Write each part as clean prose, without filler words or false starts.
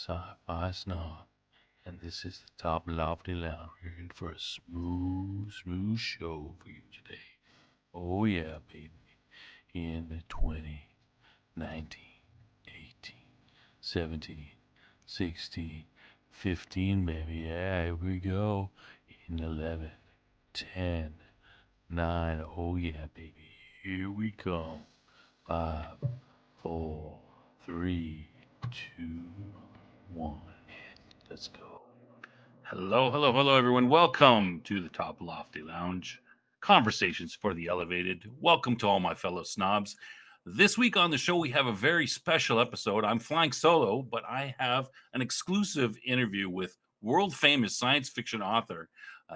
Sci-Fi Snob, and this is the Top Lofty Lounge. We're in for a smooth show for you today. Oh yeah, baby. In the 20, 19, 18, 17, 16, 15, baby. Yeah, here we go. In 11, 10, 9. Oh yeah, baby. Here we come. 5, 4, 3, 2, 1. Let's go. Hello, everyone. Welcome to the Top Lofty Lounge. Conversations for the Elevated. Welcome to all my fellow snobs. This week on the show, we have a very special episode. I'm flying solo, but I have an exclusive interview with world famous science fiction author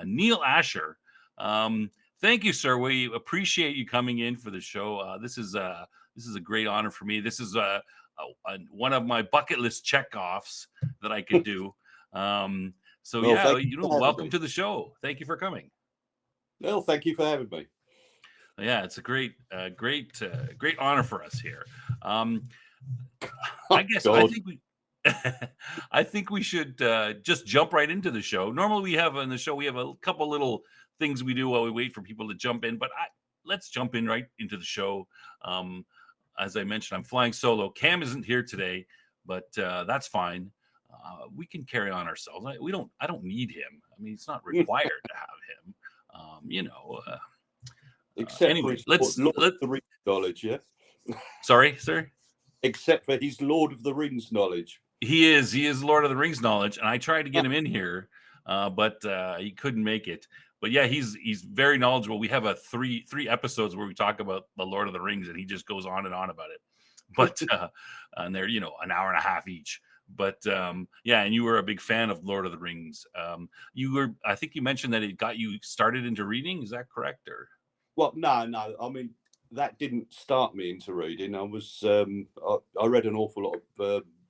Neal Asher. Thank you, sir. We appreciate you coming in for the show. This is a great honor for me. This is one of my bucket list checkoffs that I could do. So Well, yeah, thank you for having welcome me. to the show. Thank you for coming. Well, thank you for having me. Yeah, it's a great honor for us here. I guess I God. think we I think we should just jump right into the show. Normally, we have on the show we have a couple little things we do while we wait for people to jump in, but let's jump in right into the show. Um, as I mentioned, I'm flying solo. Cam isn't here today, but that's fine. We can carry on ourselves. I don't need him. I mean, it's not required to have him. Except for Anyway, his Lord of the Rings knowledge, yeah? Sorry, sir. Except for his Lord of the Rings knowledge. He is Lord of the Rings knowledge, and I tried to get him in here, but he couldn't make it. But yeah, he's very knowledgeable. We have a three episodes where we talk about the Lord of the Rings, and he just goes on and on about it. But and they're an hour and a half each. But yeah, and you were a big fan of Lord of the Rings. I think you mentioned that it got you started into reading. Is that correct? Or Well, no. I mean, that didn't start me into reading. I read an awful lot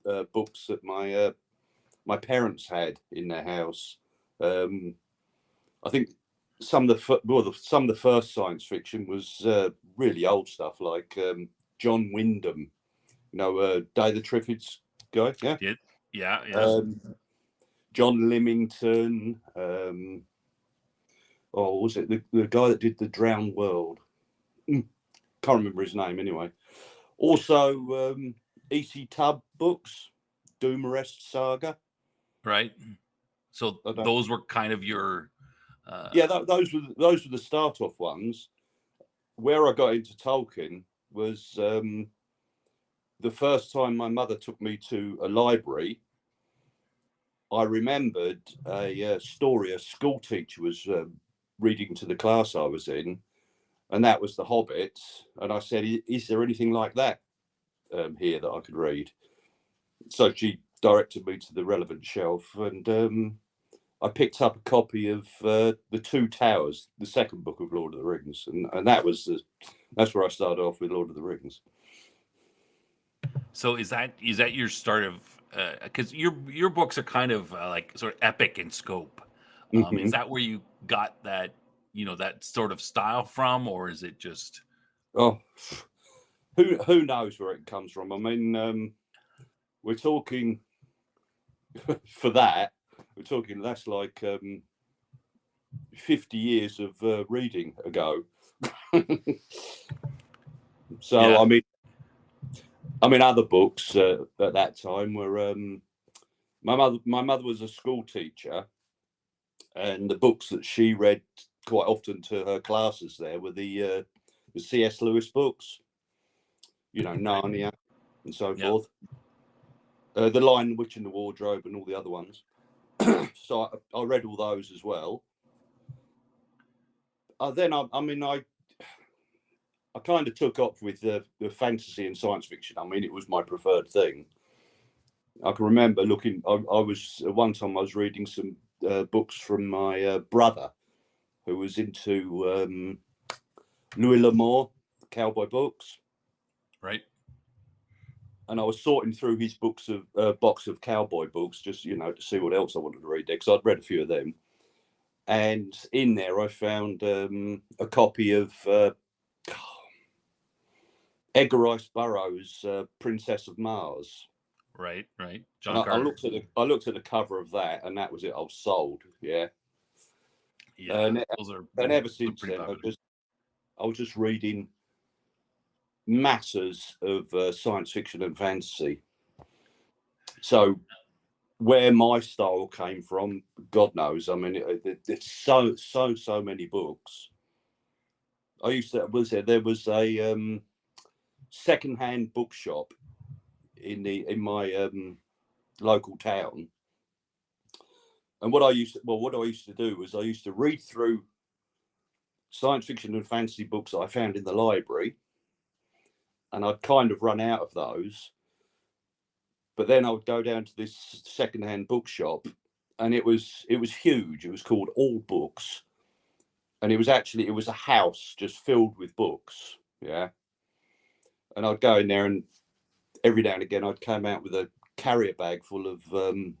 of books that my parents had in their house. I think some of the first science fiction was really old stuff, like John Wyndham, Day the Triffids guy, yeah. Yeah. John Limington. Was it the guy that did The Drowned World? Can't remember his name anyway. Also, E.C. Tubb books, Doomarest Saga. Right. So those were kind of your. Those were the start off ones. Where I got into Tolkien was the first time my mother took me to a library. I remembered a story a school teacher was reading to the class I was in, and that was The Hobbit. And I said, "Is there anything like that here that I could read?" So she directed me to the relevant shelf, and I picked up a copy of The Two Towers, the second book of Lord of the Rings, and that's where I started off with Lord of the Rings. So is that your start of because your books are kind of like sort of epic in scope? Is that where you got that that sort of style from, or is it just? Oh, who knows where it comes from? I mean, we're talking for that. We're talking that's like 50 years of reading ago. So Yeah. I mean, other books at that time were my mother was a school teacher, and the books that she read quite often to her classes there were the C.S. Lewis books, Narnia and so forth. The Lion, the Witch, and the Wardrobe, and all the other ones. So I read all those as well. Then I kind of took up with the fantasy and science fiction. I mean, it was my preferred thing. I can remember looking. I was one time I was reading some books from my brother, who was into Louis L'Amour, cowboy books. Right. And I was sorting through his box of cowboy books, just to see what else I wanted to read there, because I'd read a few of them. And in there, I found a copy of Edgar Rice Burroughs' Princess of Mars. Right. And John I Carter. looked at the cover of that, and that was it. I was sold. Yeah. Yeah, And those are ever since pretty then, popular. I was just reading masses of science fiction and fantasy. So where my style came from, God knows. I mean, it's so many books. I used to there was a secondhand bookshop in my local town, and what I used to do was I used to read through science fiction and fantasy books that I found in the library, and I'd kind of run out of those. But then I would go down to this secondhand bookshop, and it was huge. It was called All Books, and it was a house just filled with books. Yeah, and I'd go in there, and every now and again I'd come out with a carrier bag full of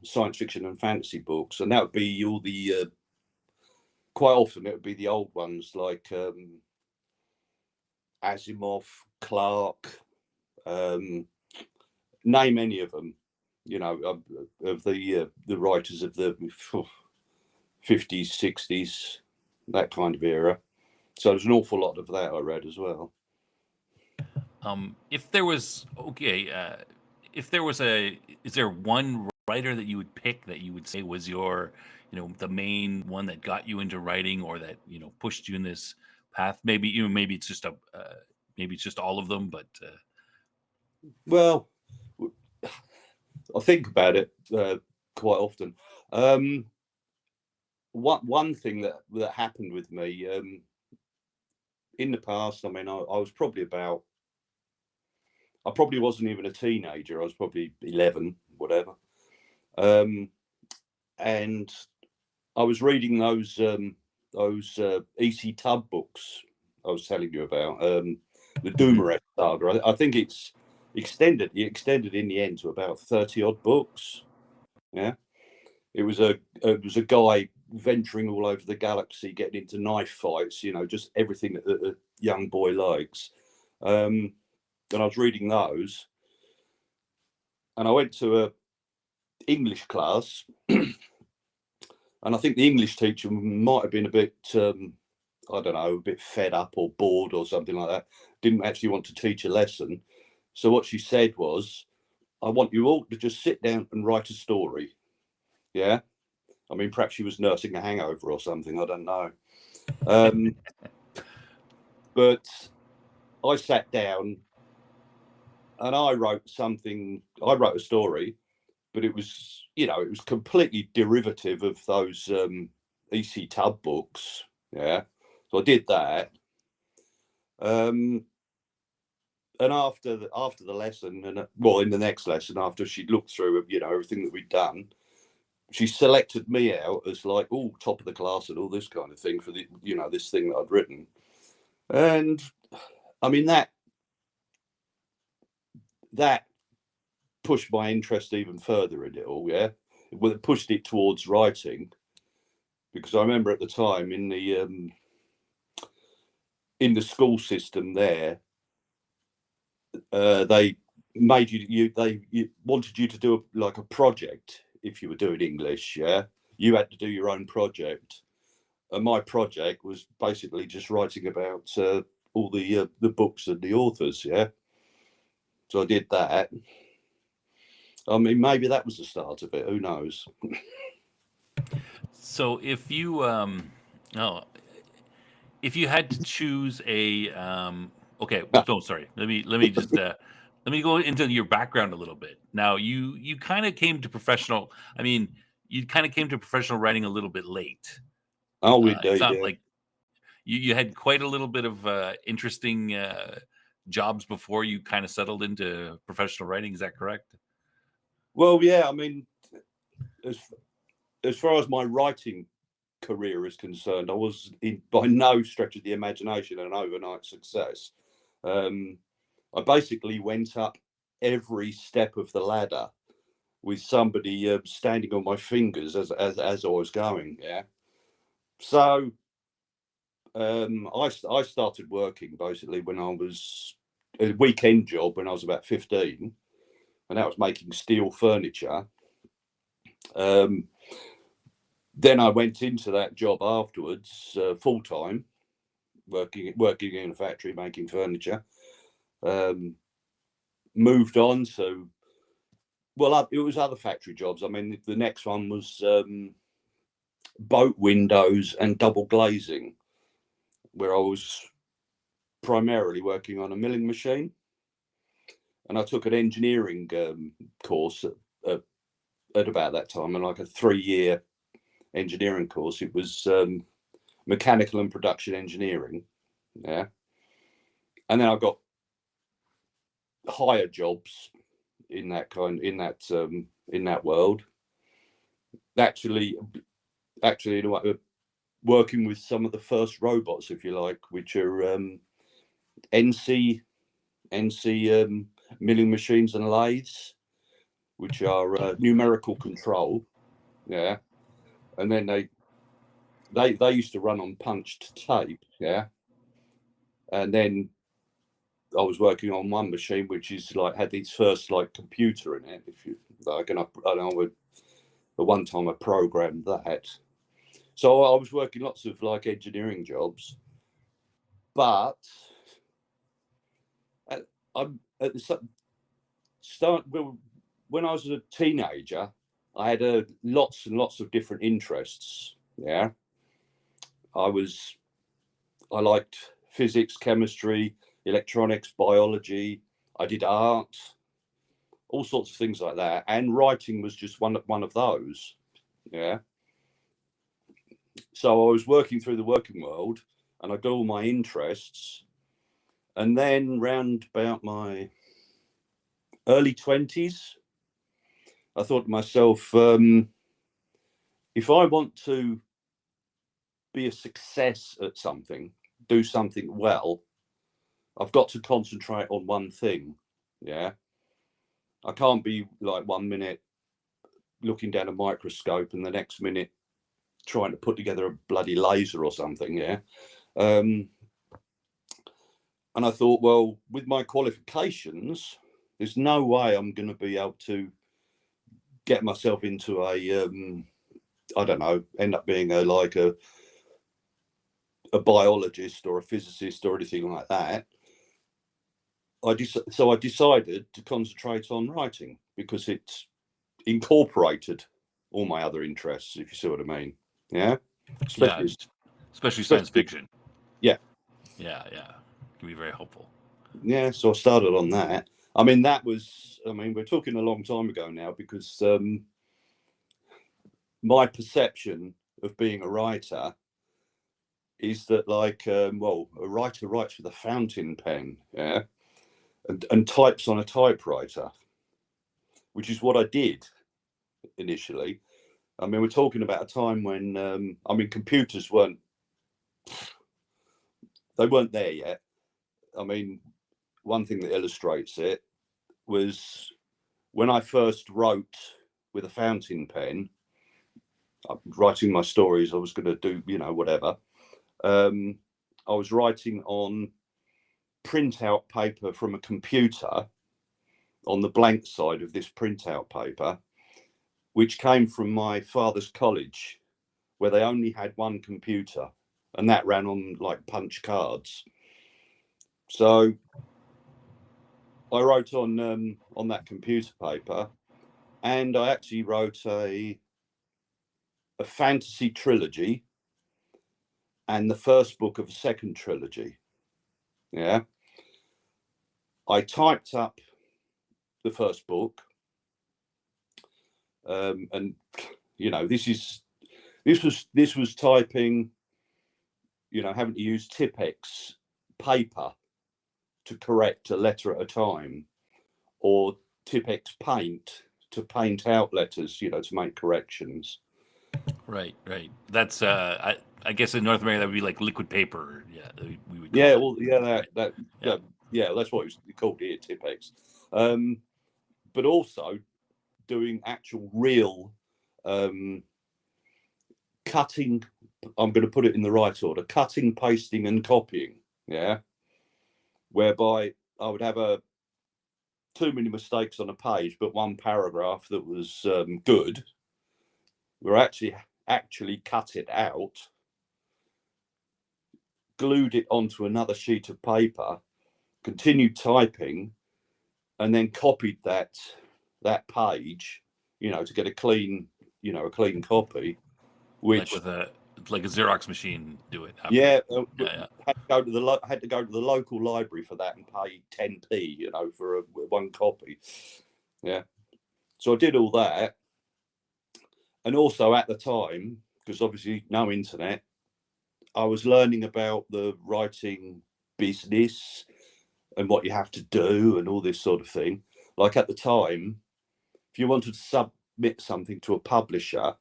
science fiction and fantasy books, and that would be all the quite often it would be the old ones like Asimov, Clarke, name any of them, you know, of the writers of the 50s, 60s, that kind of era. So there's an awful lot of that I read as well. If there was if there was is there one writer that you would pick that you would say was your, the main one that got you into writing, or that pushed you in this path? Maybe maybe it's just maybe it's just all of them, but Well, I think about it quite often. Um, one thing that happened with me in the past. I mean, I was probably about. I probably wasn't even a teenager. I was probably 11, whatever. Um, and I was reading those E.C. Tubb books I was telling you about, the Doomeress saga. I think it's extended. It extended in the end to about 30 odd books. Yeah, it was a guy venturing all over the galaxy, getting into knife fights. You know, just everything that a young boy likes. And I was reading those, and I went to a English class, and I think the English teacher might have been a bit, I don't know, a bit fed up or bored or something like that. Didn't actually want to teach a lesson. So what she said was, "I want you all to just sit down and write a story." Yeah, I mean, perhaps she was nursing a hangover or something. I don't know. Um, but I sat down and I wrote something. I wrote a story, but it was, it was completely derivative of those E.C. Tubb books. Yeah, so I did that. Um, and after the lesson, and well, in the next lesson, after she'd looked through, everything that we'd done, she selected me out as like, oh, top of the class and all this kind of thing for the, this thing that I'd written. And I mean that pushed my interest even further in it all. Yeah, well, it pushed it towards writing, because I remember at the time in the school system there, they made you wanted you to do like a project if you were doing English. Yeah, you had to do your own project, and my project was basically just writing about all the books and the authors. Yeah, so I did that. I mean, maybe that was the start of it. Who knows? so oh, if you had to choose a okay, well, no, sorry, let me just let me go into your background a little bit. Now, you kind of came to professional, I mean, you kind of came to professional writing a little bit late. Oh, It's indeed, not yeah. like you had quite a little bit of interesting jobs before you kind of settled into professional writing. Is that correct? Well, yeah. I mean, as as far as my writing career is concerned, I was by no stretch of the imagination an overnight success. Um, I basically went up every step of the ladder with somebody standing on my fingers as I was going. Yeah. So I started working basically when I was a weekend job when I was about 15. and that was making steel furniture. Then I went into that job afterwards, full time, working in a factory making furniture. Moved on to, well, it was other factory jobs. I mean, the next one was boat windows and double glazing, where I was primarily working on a milling machine. And I took an engineering course at about that time, and like a 3-year engineering course. It was mechanical and production engineering. Yeah. And then I got higher jobs in that world. Actually, working with some of the first robots, if you like, which are NC milling machines and lathes, which are numerical control. Yeah. And then they used to run on punched tape. Yeah. And then I was working on one machine which is like had its first like computer in it, if you like, and I would, at one time I programmed that. So I was working lots of like engineering jobs, but I'm at the start when I was a teenager, I had lots and lots of different interests. Yeah, I liked physics, chemistry, electronics, biology. I did art, all sorts of things like that, and writing was just one of those. Yeah. So I was working through the working world, and I got all my interests, and then round about my early 20s, I thought to myself, if I want to be a success at something, do something well, I've got to concentrate on one thing. Yeah. I can't be like 1 minute looking down a microscope and the next minute trying to put together a bloody laser or something. Yeah. And I thought, well, with my qualifications, there's no way I'm going to be able to get myself into a, I don't know, end up being a biologist or a physicist or anything like that. So I decided to concentrate on writing because it's incorporated all my other interests, if you see what I mean. Yeah, Yeah, especially, especially science especially fiction. yeah, Yeah, yeah, can be very helpful. yeah. So I started on that. I mean, we're talking a long time ago now, because my perception of being a writer is that, like, a writer writes with a fountain pen, yeah, and types on a typewriter, which is what I did initially. I mean, we're talking about a time when, computers weren't there yet. I mean, one thing that illustrates it was when I first wrote with a fountain pen, writing my stories. I was going to do, whatever. I was writing on printout paper from a computer on the blank side of this printout paper, which came from my father's college, where they only had one computer, and that ran on like punch cards. So I wrote on that computer paper, and I actually wrote a fantasy trilogy and the first book of a second trilogy. Yeah. I typed up the first book, and this was typing, having to use Tipex paper to correct a letter at a time, or Tipex paint to paint out letters, to make corrections. Right, right. That's I guess in North America that would be like liquid paper. Yeah, we would call Yeah, it. well, yeah, Right. Yeah. yeah, that's what it was called here, Tipex. But also doing actual real um, cutting. I'm going to put it in the right order: cutting, pasting, and copying. Yeah, whereby I would have a too many mistakes on a page, but one paragraph that was good. We actually cut it out, glued it onto another sheet of paper, continued typing, and then copied that page, to get a clean copy. Which, like a Xerox machine, do it. Yeah, yeah. had to go to the local library for that and pay 10p, for one copy. Yeah, so I did all that, and also at the time, because obviously no internet, I was learning about the writing business and what you have to do and all this sort of thing. Like at the time, if you wanted to submit something to a publisher,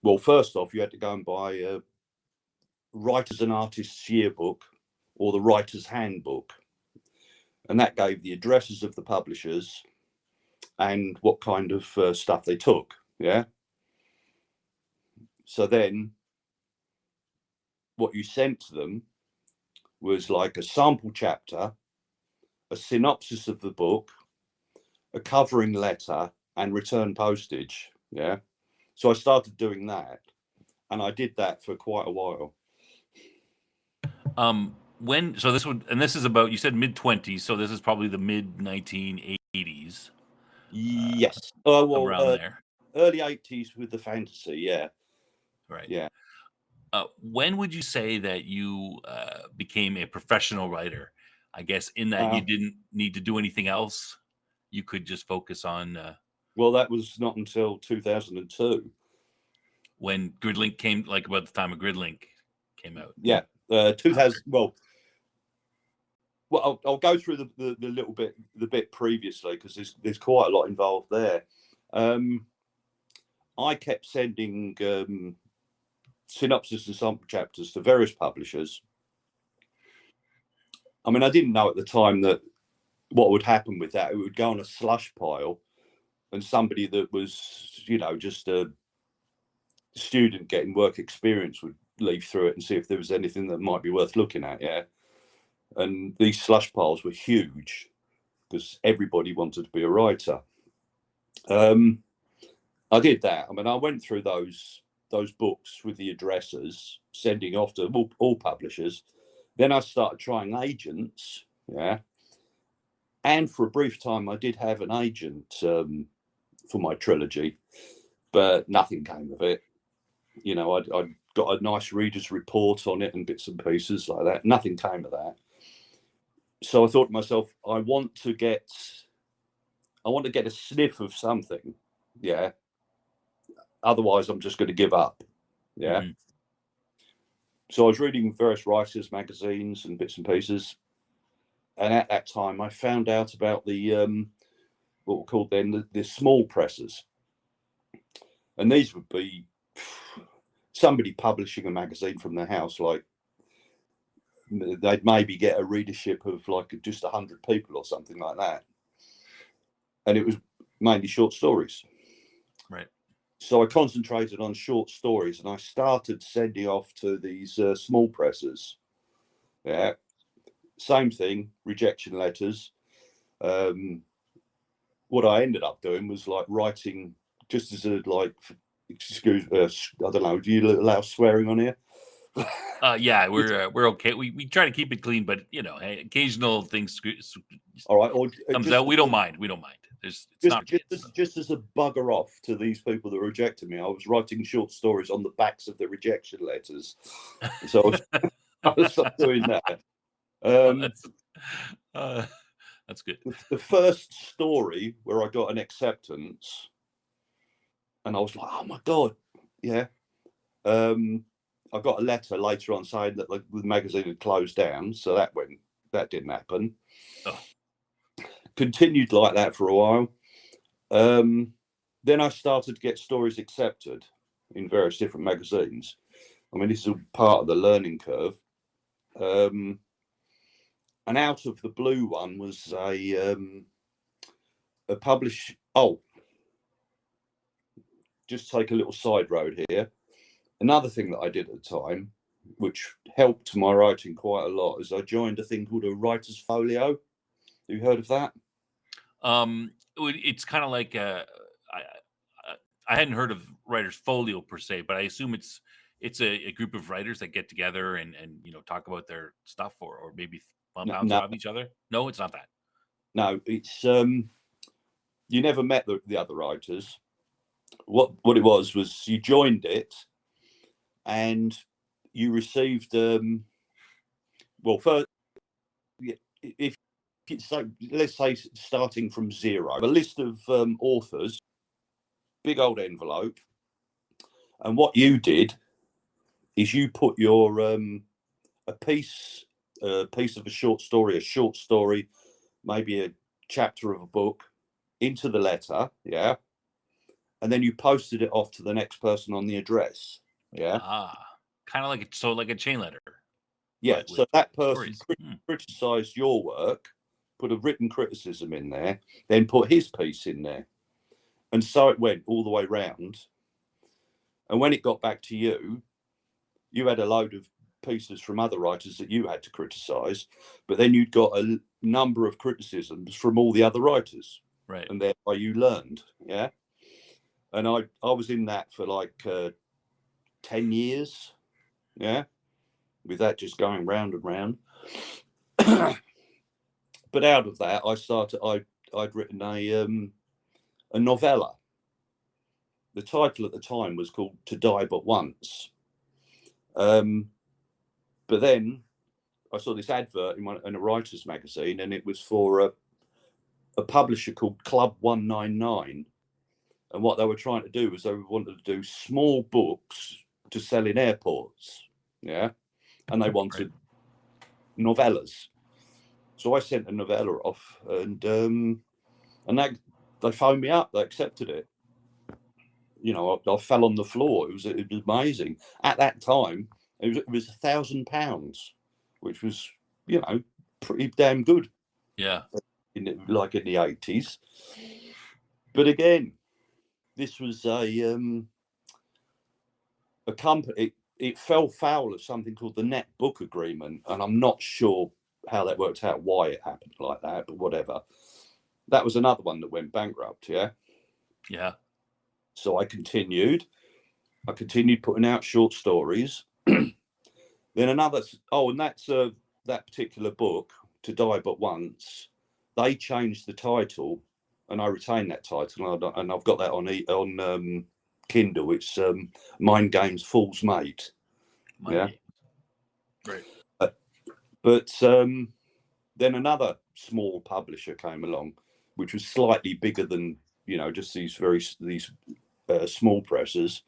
well, first off, you had to go and buy a Writers and Artists Yearbook or the Writer's Handbook. And that gave the addresses of the publishers and what kind of stuff they took. Yeah. So then what you sent to them was like a sample chapter, a synopsis of the book, a covering letter, and return postage. Yeah. So I started doing that, and I did that for quite a while. This is about, you said mid-20s, so this is probably the mid-1980s. Yes. Around there. Early 80s with the fantasy. Yeah. Right. Yeah. When would you say that you became a professional writer? I guess in that you didn't need to do anything else. You could just focus on. Well, that was not until 2002. When Gridlink came, like about the time of Gridlink came out. Yeah. 2000. Well, I'll go through the little bit, the bit previously, because there's quite a lot involved there. I kept sending synopsis and sample chapters to various publishers. I mean, I didn't know at the time that what would happen with that. It would go on a slush pile, and somebody that was, just a student getting work experience would leaf through it and see if there was anything that might be worth looking at. Yeah. And these slush piles were huge because everybody wanted to be a writer. I did that. I mean, I went through those books with the addresses, sending off to all publishers. Then I started trying agents. Yeah. And for a brief time, I did have an agent for my trilogy, but nothing came of it. I'd got a nice reader's report on it and bits and pieces like that. Nothing came of that. So I thought to myself, I want to get a sniff of something. Yeah. Otherwise, I'm just going to give up. Yeah. Mm-hmm. So I was reading various writers' magazines and bits and pieces. And at that time, I found out about the what were called then the small presses. And these would be somebody publishing a magazine from their house, like they'd maybe get a readership of like just 100 people or something like that. And it was mainly short stories. Right. So I concentrated on short stories, and I started sending off to these small presses. Yeah. Same thing, rejection letters. What I ended up doing was like writing just as a excuse, I don't know, do you allow swearing on here? Yeah, we're okay. We try to keep it clean, but occasional things. All right, or comes out. We don't mind. Just as a bugger off to these people that rejected me, I was writing short stories on the backs of the rejection letters. So I was doing that. That's good. The first story where I got an acceptance, and I was like, oh my God, yeah. I got a letter later on saying that the magazine had closed down, so that didn't happen. Oh. Continued like that for a while. Then I started to get stories accepted in various different magazines. I mean, this is part of the learning curve. And out of the blue one was a publish. Oh, just take a little side road here. Another thing that I did at the time which helped my writing quite a lot, is I joined a thing called a writer's folio. Have you heard of that? It's kind of like I hadn't heard of writers folio per se, but I assume it's a group of writers that get together and talk about their stuff or maybe bounce No, off each other. No, it's not that. no, it's you never met the other writers. What it was you joined it, and you received well, first, if it's like, let's say, starting from zero, a list of authors, big old envelope, and what you did is you put your a piece of a short story, maybe a chapter of a book, into the letter, yeah, and then you posted it off to the next person on the address, yeah. Kind of like a chain letter. Yeah, so that person stories. criticised your work, put a written criticism in there, then put his piece in there. And so it went all the way round. And when it got back to you, you had a load of pieces from other writers that you had to criticise, but then you'd got a number of criticisms from all the other writers. Right. And thereby you learned, yeah? And I was in that for like 10 years, yeah? With that just going round and round. But out of that, I'd written a novella. The title at the time was called To Die But Once. But then I saw this advert in a writer's magazine, and it was for a publisher called Club 199. And what they were trying to do was they wanted to do small books to sell in airports. Yeah. And they wanted novellas. So I sent a novella off, and they phoned me up. They accepted it. I fell on the floor. It was amazing. At that time, it was £1,000, which was pretty damn good. Yeah. In the 80s. But again, this was a company. It fell foul of something called the Net Book Agreement, and I'm not sure how that worked out, why it happened like that, but whatever. That was another one that went bankrupt. Yeah. Yeah. So I continued putting out short stories. Then and that's that particular book, To Die But Once. They changed the title, and I retained that title, and I've got that on Kindle. It's Mind Games Fool's Mate. Yeah. Right. But then another small publisher came along, which was slightly bigger than just these small presses.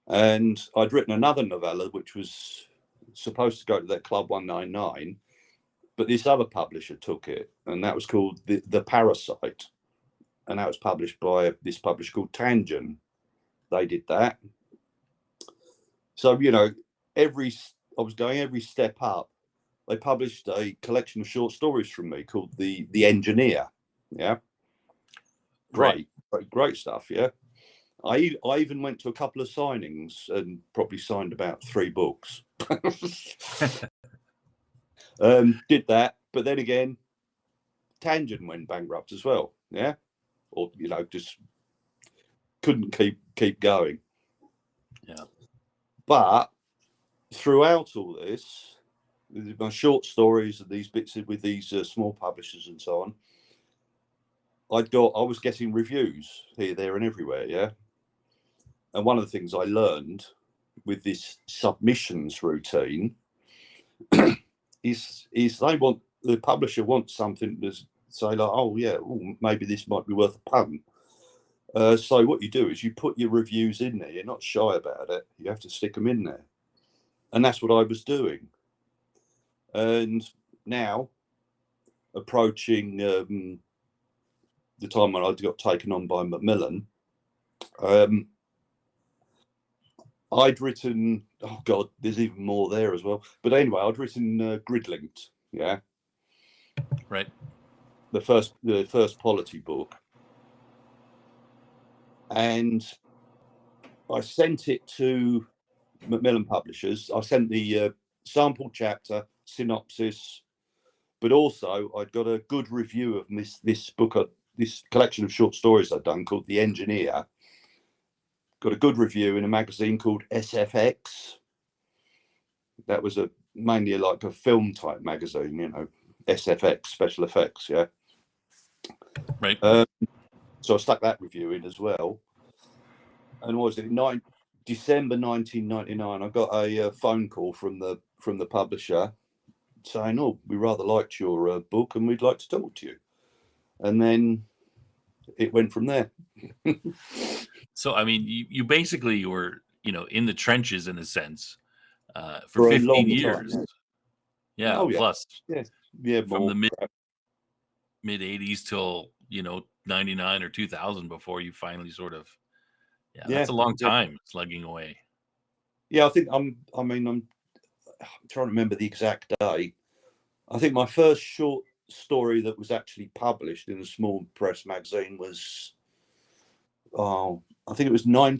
And I'd written another novella which was supposed to go to that Club 199, but this other publisher took it, and that was called the Parasite, and that was published by this publisher called Tangent. They did that. So I was going every step up. They published a collection of short stories from me called the Engineer. Yeah, great stuff. Yeah, I even went to a couple of signings and probably signed about 3 books. Did that, but then again, Tangent went bankrupt as well. Yeah, or just couldn't keep going. Yeah. But throughout all this, my short stories and these bits with these small publishers and so on, I was getting reviews here, there, and everywhere. Yeah, and one of the things I learned with this submissions routine is the publisher wants something to say like, oh yeah, maybe this might be worth a punt. So what you do is you put your reviews in there. You're not shy about it. You have to stick them in there, and that's what I was doing. And now, approaching the time when I got taken on by Macmillan, I'd written, oh God, there's even more there as well. But anyway, I'd written Gridlinked, yeah. Right. The first polity book. And I sent it to Macmillan Publishers. I sent the sample chapter, synopsis, but also I'd got a good review of this book, this collection of short stories I'd done called The Engineer. Got a good review in a magazine called SFX. That was mainly like a film type magazine, SFX, special effects, yeah. Right. So I stuck that review in as well. And what was it? December 1999, I got a phone call from the publisher saying, "Oh, we rather liked your book, and we'd like to talk to you." And then it went from there. So, I mean, you basically were, in the trenches in a sense, for For a 15 long time. years. Yeah. Oh yeah, Plus yeah, from more. the mid 80s till, 99 or 2000 before you finally sort of, that's a long Yeah. time slugging away. Yeah, I think I'm trying to remember the exact day. I think my first short story that was actually published in a small press magazine was, I think it was might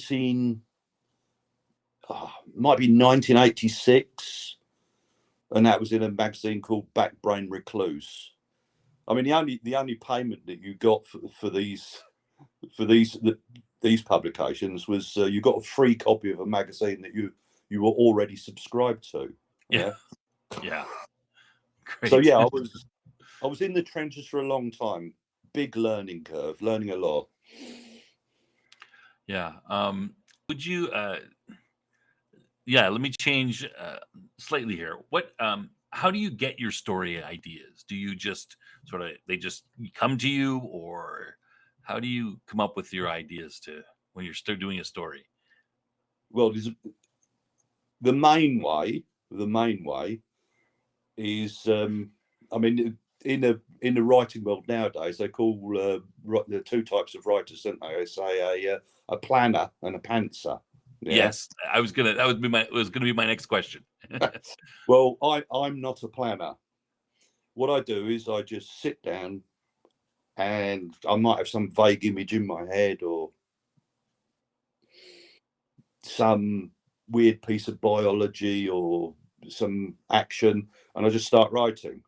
be 1986, and that was in a magazine called Backbrain Recluse. I mean, the only payment that you got for these publications was you got a free copy of a magazine that you were already subscribed to. Yeah. Yeah. Yeah. So Great. yeah, I was in the trenches for a long time. Big learning curve, learning a lot. Yeah. Would you, let me change slightly here. How do you get your story ideas? Do you just they just come to you, or how do you come up with your ideas when you're still doing a story? Well, the main way is, I mean, in the writing world nowadays, they call the two types of writers, don't they? They say a planner and a pantser. Yeah. Yes, that was gonna be my next question. Well, I'm not a planner. What I do is I just sit down, and I might have some vague image in my head, or some weird piece of biology, or some action, and I just start writing.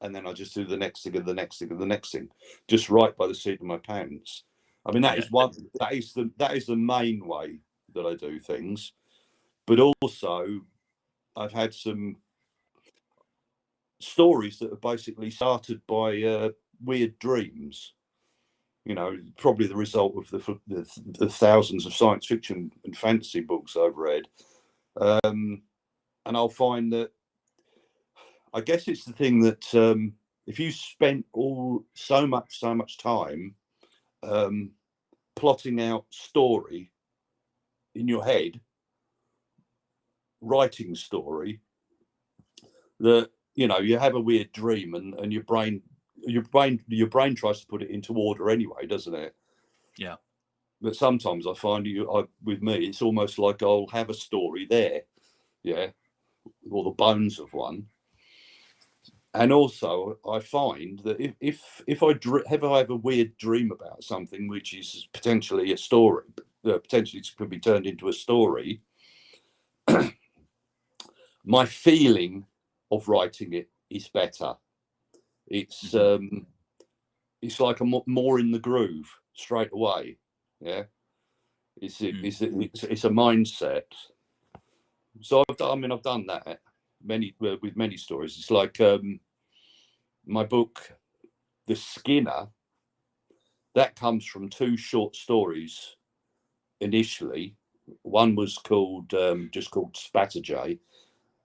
And then I just do the next thing and the next thing and the next thing, just right by the seat of my pants. I mean, that is the main way that I do things. But also, I've had some stories that are basically started by weird dreams. Probably the result of the thousands of science fiction and fantasy books I've read. And I'll find that, I guess it's the thing that, if you spent so much time plotting out story in your head, writing story, that you have a weird dream, and your brain tries to put it into order anyway, doesn't it? Yeah. But sometimes I find with me, it's almost like I'll have a story there, yeah, or the bones of one. And also, I find that if I have a weird dream about something which is potentially a story, potentially could be turned into a story, my feeling of writing it is better. It's like I'm more in the groove straight away. Yeah, it's a mindset. So I've done that with many stories. It's like my book, The Skinner. That comes from two short stories initially. One was called just called Spatterjay,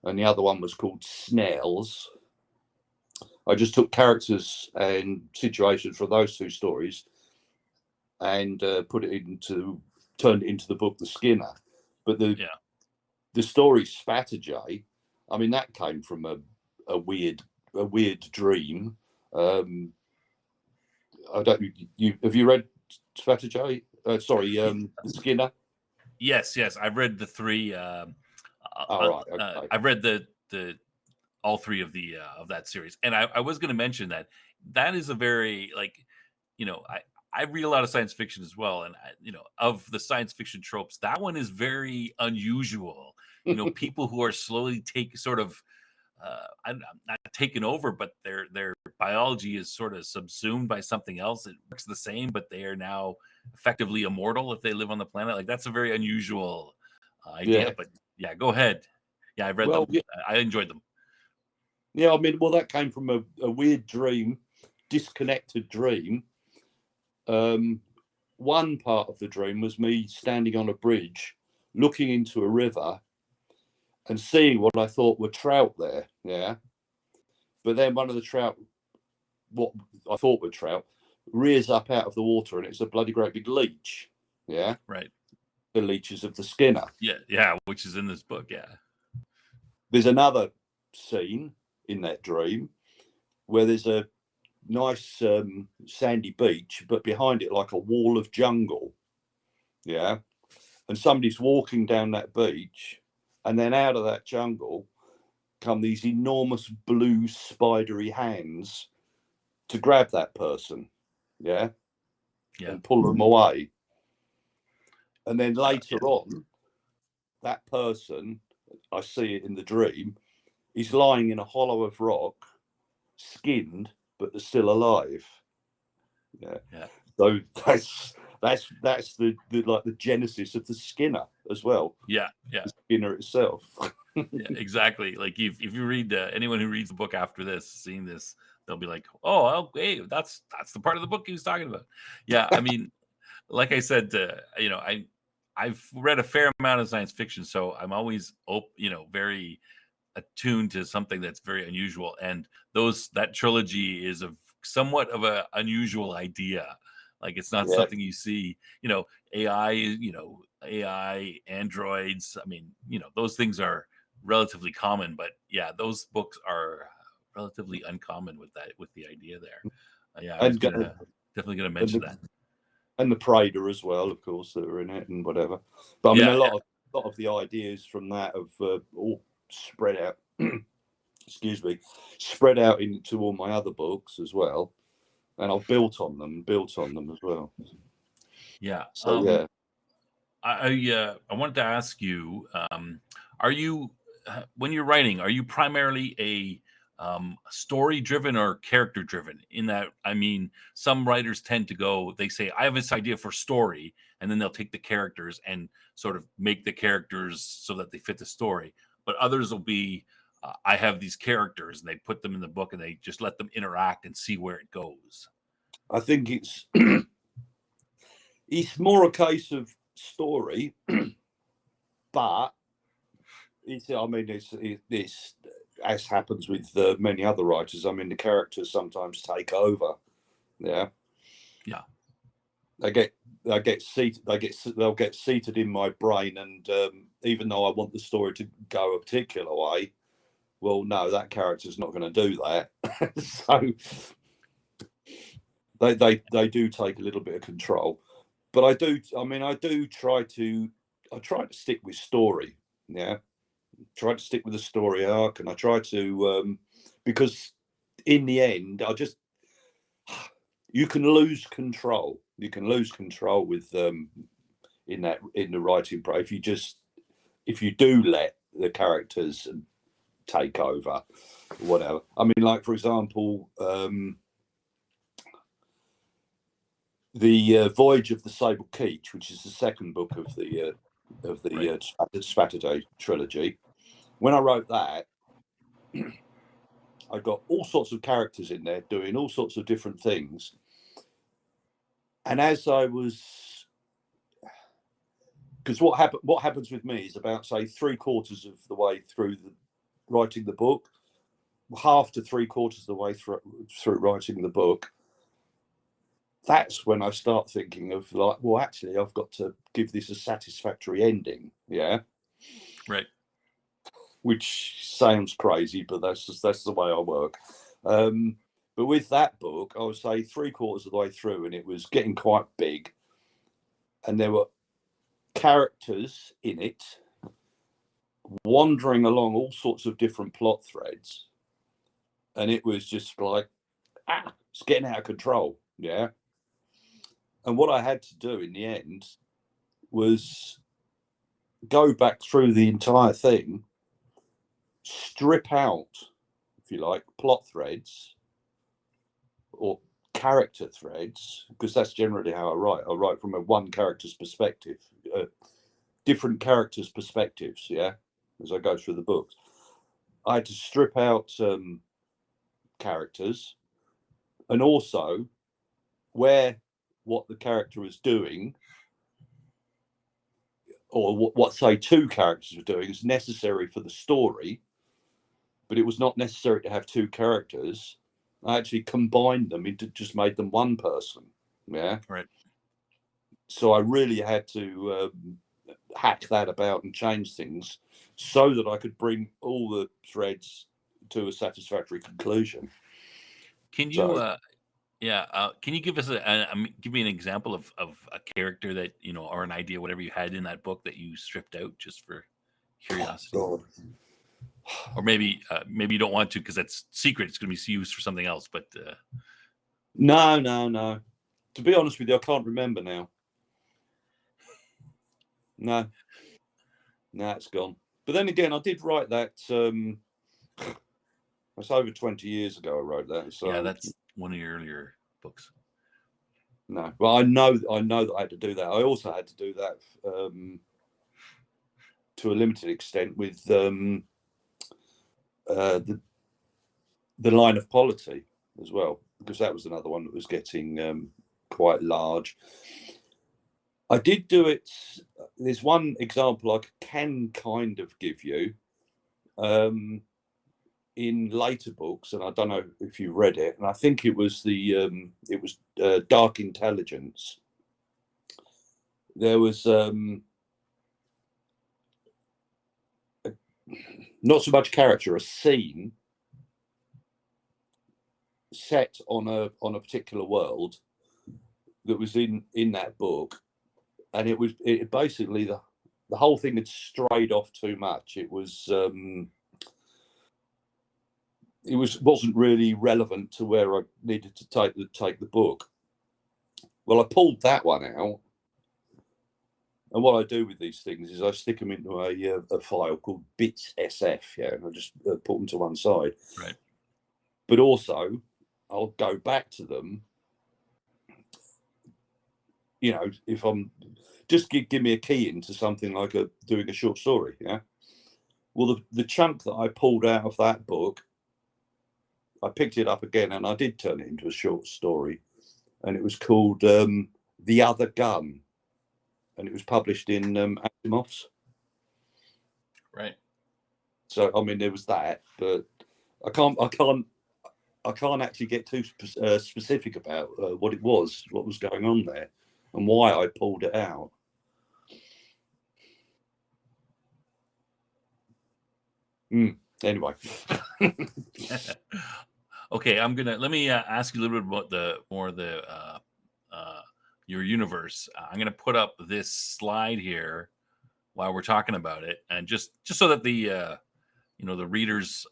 and the other one was called Snails. I just took characters and situations from those two stories and turned it into the book The Skinner. But the story Spatterjay, I mean, that came from a weird dream. I don't. Have you read Spatterjay? The Skinner. Yes, I've read the three. Right. Okay. I've read the all three of the of that series, and I was going to mention that is a very, I read a lot of science fiction as well, and of the science fiction tropes, that one is very unusual. people who are slowly I'm not taken over, but their biology is sort of subsumed by something else. It works the same, but they are now effectively immortal if they live on the planet. Like, that's a very unusual idea. Yeah. But yeah, go ahead. Yeah, I've read Well, them. I enjoyed them. yeah. I mean, well, that came from a weird dream, disconnected dream. One part of the dream was me standing on a bridge, looking into a river, and seeing what I thought were trout there. Yeah. But then one of the trout, what I thought were trout, rears up out of the water, and it's a bloody great big leech. Yeah. Right. The leeches of the Skinner. Yeah, which is in this book. Yeah. There's another scene in that dream where there's a nice sandy beach, but behind it, like a wall of jungle. Yeah. And somebody's walking down that beach, and then out of that jungle come these enormous blue spidery hands to grab that person. Yeah. And pull them away. And then later on, that person, I see it in the dream, is lying in a hollow of rock, skinned, but they're still alive. Yeah. So that's the like the genesis of the Skinner as well. Yeah. The Skinner itself. Yeah, exactly. Like, if you read anyone who reads the book after this, seeing this, they'll be like, "Oh, hey, that's the part of the book he was talking about." Yeah, I mean, like I said, I've read a fair amount of science fiction, so I'm always very attuned to something that's very unusual, and that trilogy is somewhat of a unusual idea. Like, it's not something you see. AI androids. I mean, those things are relatively common, but yeah, those books are relatively uncommon with the idea there. Yeah, I was definitely gonna mention that. And the Prader as well, of course, that are in it and whatever. But I mean, a lot of the ideas from that have all spread out. Excuse me, spread out into all my other books as well, and I've built on them as well. Yeah. So yeah. I wanted to ask you, are you when you're writing, are you primarily a story driven or character driven? In that, I mean, some writers tend to they say, I have this idea for story, and then they'll take the characters and sort of make the characters so that they fit the story. But others will be, I have these characters, and they put them in the book, and they just let them interact and see where it goes. I think it's more a case of story, but it's as happens with many other writers. I mean, the characters sometimes take over. Yeah. They'll get seated in my brain, and even though I want the story to go a particular way, well, no, that character's not going to do that. So they do take a little bit of control, but I try to stick with story. Yeah. Try to stick with the story arc, and I try to because in the end, you can lose control. You can lose control with in the writing process if you do let the characters take over, whatever. I mean, like, for example, the Voyage of the Sable Keach, which is the second book of the Spataday trilogy. When I wrote that, I got all sorts of characters in there doing all sorts of different things. And as I was, because what happens with me is about, say, 3/4 of the way through writing the book, half to 3/4 of the way through writing the book, that's when I start thinking of, like, well, actually, I've got to give this a satisfactory ending. Yeah. Right. Which sounds crazy, but that's the way I work. But with that book, I would say 3/4 of the way through, and it was getting quite big, and there were characters in it wandering along all sorts of different plot threads, and it was just like, it's getting out of control. Yeah. And what I had to do in the end was go back through the entire thing, strip out, if you like, plot threads or character threads, because that's generally how I write. I write from a one character's perspective, different characters' perspectives, yeah, as I go through the books. I had to strip out characters, and also where what the character is doing, or what say two characters were doing, is necessary for the story, but it was not necessary to have two characters. I actually combined them into just made them one person. Yeah. Right. So I really had to hack that about and change things so that I could bring all the threads to a satisfactory conclusion. Can you, So, can you give us give me an example of a character that, you know, or an idea, whatever you had in that book that you stripped out just for curiosity? God. Or maybe maybe you don't want to because that's secret. It's going to be used for something else. But No. To be honest with you, I can't remember now. No, it's gone. But then again, I did write that. That's over 20 years ago. I wrote that. So yeah, that's one of your earlier books. no, well, I know that I had to do that. I also had to do that to a limited extent with the line of polity as well, because that was another one that was getting quite large. I did do it. There's one example I can kind of give you in later books, and I don't know if you read it. And I think it was Dark Intelligence. There was not so much character, a scene set on a particular world that was in that book, and it basically the whole thing had strayed off too much. It wasn't really relevant to where I needed to take the book. Well, I pulled that one out, and what I do with these things is I stick them into a file called bits SF, yeah, and I just put them to one side. Right. But also, I'll go back to them. You know, if I'm just give me a key into something like doing a short story, yeah. Well, the chunk that I pulled out of that book, I picked it up again and I did turn it into a short story, and it was called The Other Gun, and it was published in Asimov's. Right. So I mean, there was that, but I can't actually get too specific about what was going on there, and why I pulled it out. Anyway. Okay, let me ask you a little bit about your universe. I'm gonna put up this slide here while we're talking about it, and just so that the the readers,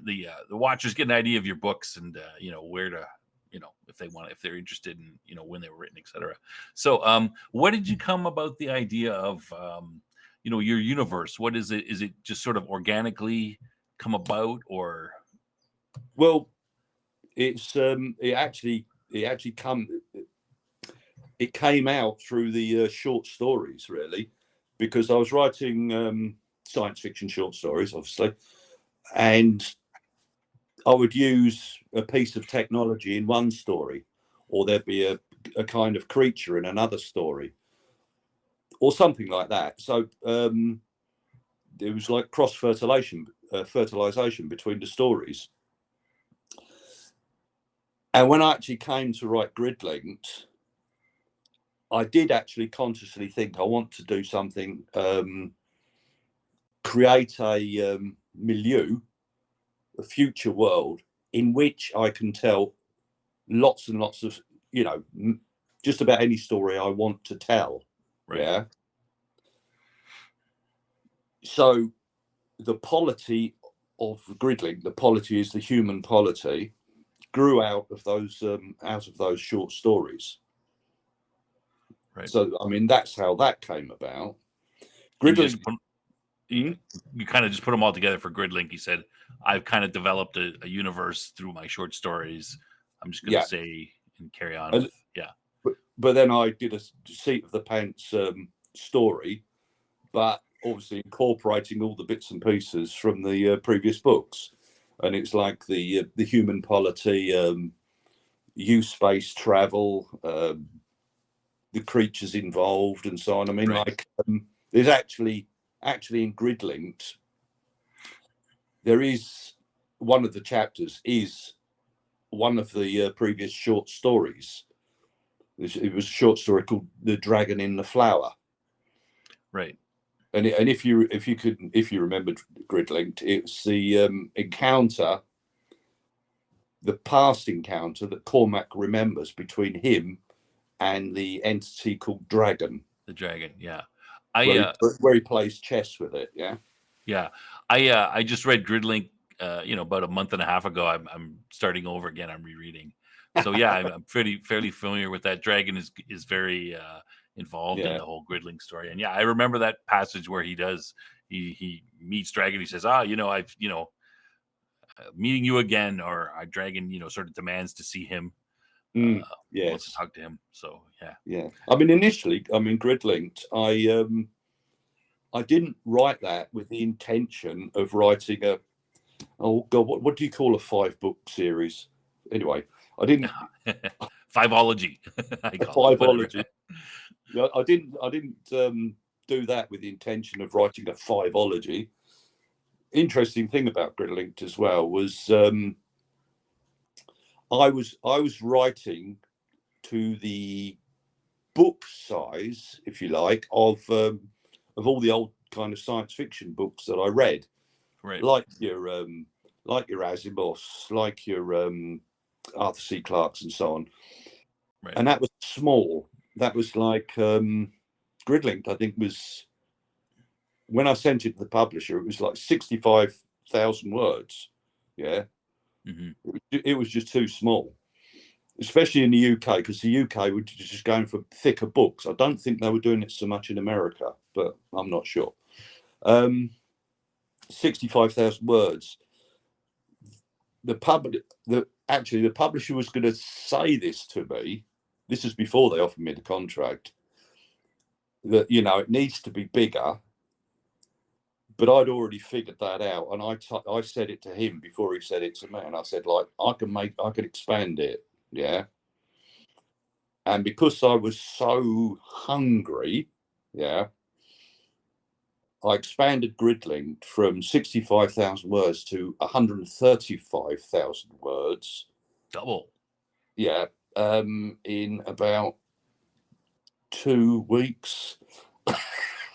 the watchers get an idea of your books, and where to, if they're interested in when they were written, etc. So what did you come about the idea of your universe? What is it? Is it just sort of organically come about, or? Well, it came out through the short stories, really, because I was writing science fiction short stories, obviously, and I would use a piece of technology in one story, or there'd be a kind of creature in another story, or something like that. So it was like cross fertilization between the stories. And when I actually came to write Gridlinked, I did actually consciously think I want to do something, create a milieu, a future world in which I can tell lots and lots of, just about any story I want to tell. Right. Yeah. So the polity of Gridlink, the polity is the human polity, grew out of those short stories. Right. So I mean, that's how that came about. Gridlink. You kind of just put them all together for Gridlink. He said, I've kind of developed a universe through my short stories. I'm just going to say and carry on with, But then I did a seat of the pants story, but obviously incorporating all the bits and pieces from the previous books. And it's like the human polity, space travel, the creatures involved, and so on. I mean, there's actually in Gridlinked, there is one of the chapters is one of the previous short stories. It was a short story called "The Dragon in the Flower." Right. And if you remember Gridlinked, it's the encounter, the past encounter that Cormac remembers between him and the entity called Dragon. The Dragon, yeah. Where he plays chess with it, yeah. Yeah, I just read Gridlink, about a month and a half ago. I'm starting over again. I'm rereading. So yeah, I'm fairly familiar with that. Dragon is very involved in the whole Gridlink story, and yeah, I remember that passage where he meets Dragon. He says, I've meeting you again, or Dragon, sort of demands to see him. Wants to talk to him. So yeah. I mean, initially, Gridlinked, I didn't write that with the intention of writing what do you call a 5-book series? Anyway, I didn't. Fiveology. Fiveology. I didn't do that with the intention of writing a fiveology. Interesting thing about Gridlinked as well was I was writing to the book size, if you like, of all the old kind of science fiction books that I read, right? Like your Asimovs, like your Arthur C. Clarke's, and so on. Right. And that was small. That was like Gridlinked, I think, was, when I sent it to the publisher, it was like 65,000 words. Yeah. Mm-hmm. It was just too small, especially in the UK, because the UK were just going for thicker books. I don't think they were doing it so much in America, but I'm not sure. 65,000 words. The publisher was going to say this to me. This is before they offered me the contract, that it needs to be bigger. But I'd already figured that out, and I said it to him before he said it to me, and I said, like, I can expand it, yeah. And because I was so hungry, yeah, I expanded Gridlink from 65,000 words to 135,000 words. Double. Yeah, in about 2 weeks.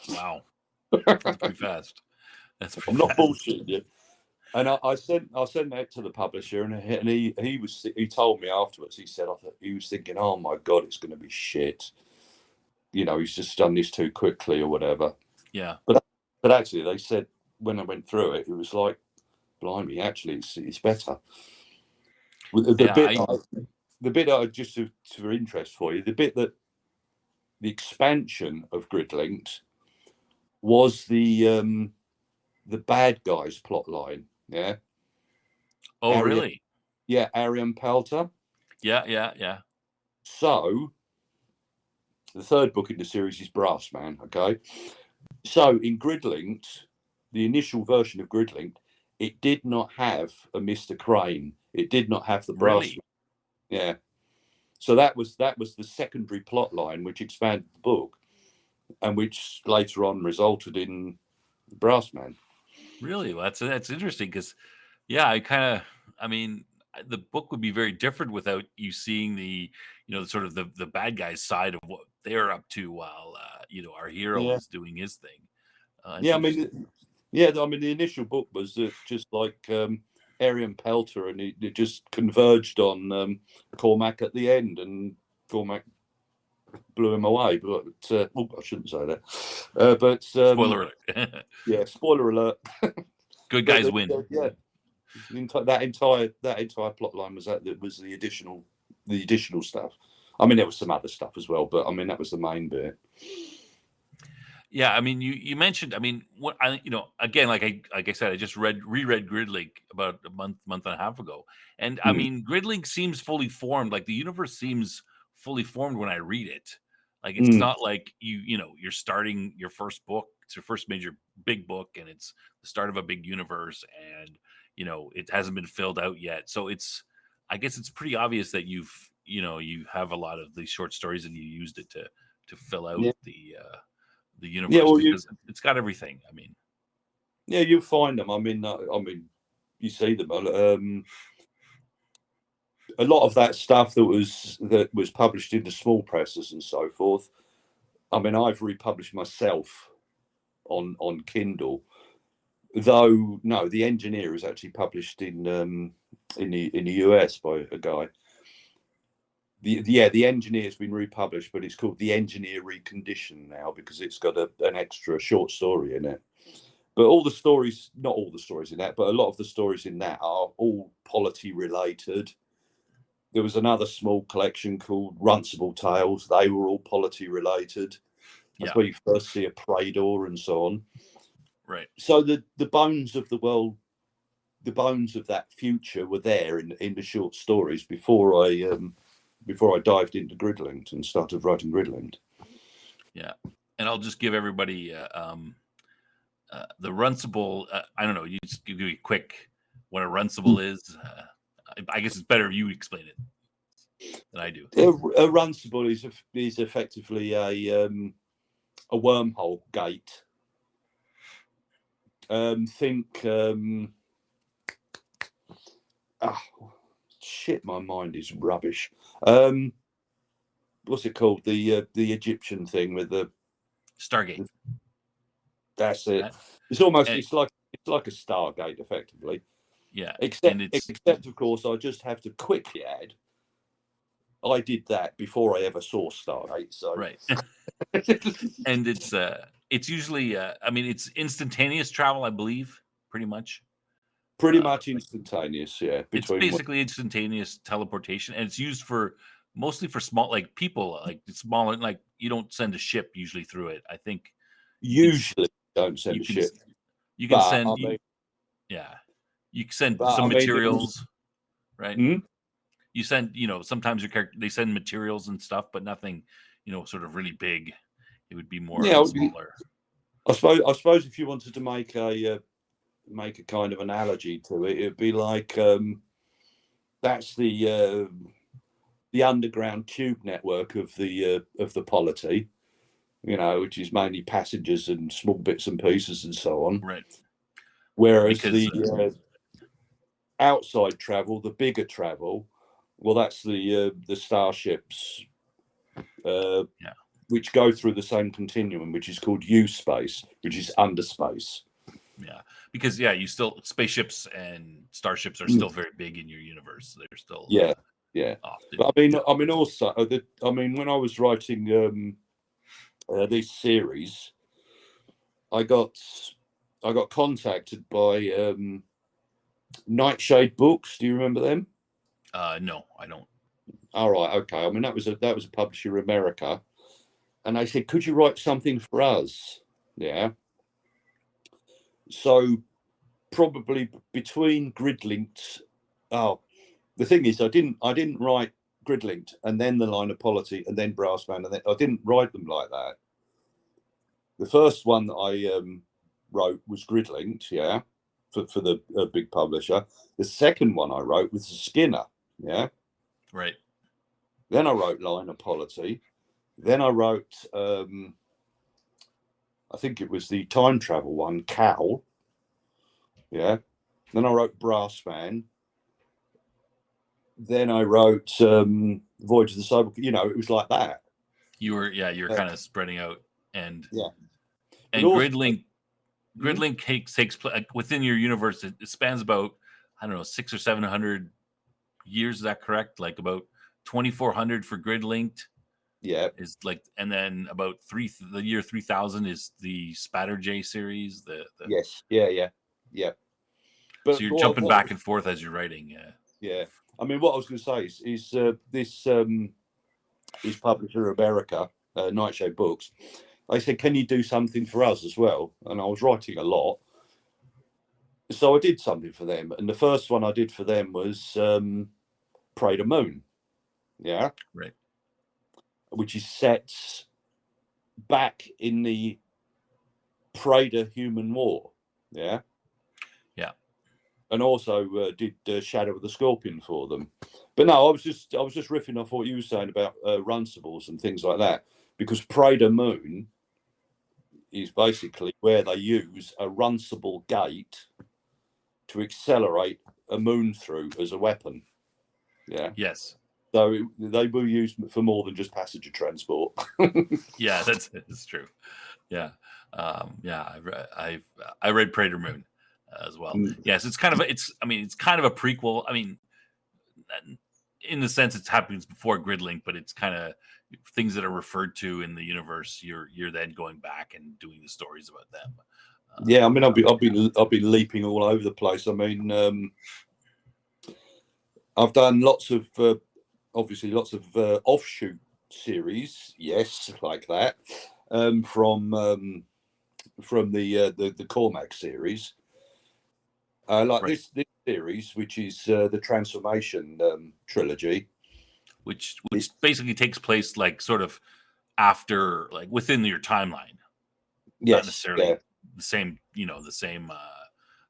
Wow, that's pretty fast. I'm not bullshitting you. And I sent that to the publisher, and he told me afterwards. He said he was thinking, oh my God, it's going to be shit. He's just done this too quickly or whatever. Yeah. But actually, they said when I went through it, it was like, blimey, actually, it's better. The bit I just for interest for you, the bit that the expansion of Gridlinked was the bad guys plot line. Yeah. Oh, really? Yeah, Arian Pelter. Yeah. So the third book in the series is Brass Man. Okay. So in Gridlinked, the initial version of Gridlinked, it did not have a Mr. Crane. It did not have the Brass Man. Yeah. So that was the secondary plot line which expanded the book, and which later on resulted in Brass Man. Really? Well, that's interesting, because the book would be very different without you seeing the sort of the bad guys side of what they're up to while our hero is doing his thing. The initial book was just like Arian Pelter, and it just converged on Cormac at the end, and Cormac blew him away. But I shouldn't say that. But spoiler alert. Yeah, spoiler alert. Good guys win. Yeah, that entire plot line was the additional stuff. I mean, there was some other stuff as well, but I mean that was the main bit. Yeah, I mean, you mentioned, I mean, what I again, like I said, I just reread Gridlink about a month and a half ago, and I Mm. mean, Gridlink seems fully formed. Like the universe seems fully formed when I read it. Like it's Mm. not like you're starting your first book. It's your first major big book, and it's the start of a big universe, and it hasn't been filled out yet. So I guess it's pretty obvious that you have a lot of these short stories, and you used it to fill out Yeah. the Yeah. universe Well, because it's got everything. I mean, you'll find them. I mean, you see them. A lot of that stuff that was published in the small presses and so forth. I mean, I've republished myself on Kindle, though no, the Engineer is actually published in the US by a guy. The Engineer's been republished, but it's called the Engineer Reconditioned now because it's got an extra short story in it. But all the stories, not all the stories in that, but a lot of the stories in that are all polity related. There was another small collection called Runcible Tales. They were all polity related. That's yeah, where you first see a Prador and so on. right. So the bones of the world, the bones of that future were there in the short stories before I dived into Gridlinked and started writing Gridlinked. Yeah, and I'll just give everybody the Runcible. I don't know. You just give me a quick what a Runcible is. I guess it's better if you explain it than I do. A Runcible is effectively a wormhole gate. Think shit, my mind is rubbish. What's it called? The Egyptian thing with the Stargate. that's it. That, It's almost and, it's like a Stargate effectively. yeah, and Except of course I just have to quickly add I did that before I ever saw Stargate. So right, and it's usually I mean it's instantaneous travel, I believe, pretty much. pretty much Like instantaneous, yeah. it's Between basically instantaneous teleportation, and it's used for mostly for small like people like smaller like you don't send a ship usually through it. I think it's usually don't send you a can ship, you can but send yeah you can send some I mean there was materials, right? hmm? You send sometimes your character they send materials and stuff, but nothing sort of really big. It would be more Yeah. smaller. I suppose if you wanted to make a kind of analogy to it, it'd be like that's the underground tube network of the polity, which is mainly passengers and small bits and pieces and so on. Right, Whereas because the outside travel, the bigger travel, well, that's the starships, uh, yeah, which go through the same continuum, which is called U space, which is under space. yeah, because you still spaceships and starships are Mm. still very big in your universe. They're still Yeah, yeah. But often. I mean, also, when I was writing this series, I got contacted by Nightshade Books. Do you remember them? No, I don't. All right, okay. I mean, that was a publisher in America, and they said, "Could you write something for us?" Yeah. So probably between Gridlinked. Oh, the thing is, I didn't write Gridlinked and then the Line of Polity and then Brassband, and then I didn't write them like that. The first one that I wrote was Gridlinked, yeah, for the big publisher. The second one I wrote was the Skinner, yeah. Right. Then I wrote Line of Polity. Then I wrote, I think it was the time travel one, Cal, yeah. Then I wrote Brassman. Then I wrote Voyage of the Cyber. It was like that. You're Uh, kind of spreading out, and yeah, but and also, hmm? Gridlink takes within your universe. It spans about I don't know 600 or 700 years. Is that correct? Like about 2400 for Gridlinked Yeah, is like, and then about the year 3000 is the Spatterjay series. The yes, yeah. So But you're what, jumping what back and forth as you're writing. Yeah. yeah. I mean, what I was going to say is this publisher America, Nightshade Books. they said, "Can you do something for us as well?" And I was writing a lot, so I did something for them. And the first one I did for them was Pray the Moon, yeah, Right. which is set back in the Praetor-Human War, yeah. Yeah. And also did Shadow of the Scorpion for them. But no, I was just riffing off what you were saying about Runcibles and things like that, because Praetor Moon is basically where they use a Runcible gate to accelerate a moon through as a weapon. Yeah. Yes. So they were used for more than just passenger transport. Yeah, that's true. Yeah. I read Praetor Moon as well. Yes, it's kind of a prequel. I mean, in the sense it happens before Gridlink, but it's kind of things that are referred to in the universe. You're then going back and doing the stories about them. Yeah, I mean, I've been leaping all over the place. I mean, I've done lots of obviously lots of offshoot series, yes, like that, from the Cormac series, like Right. this series, which is the Transformation trilogy, which basically takes place like sort of after, like within your timeline, not yes, necessarily yeah, the same, the same,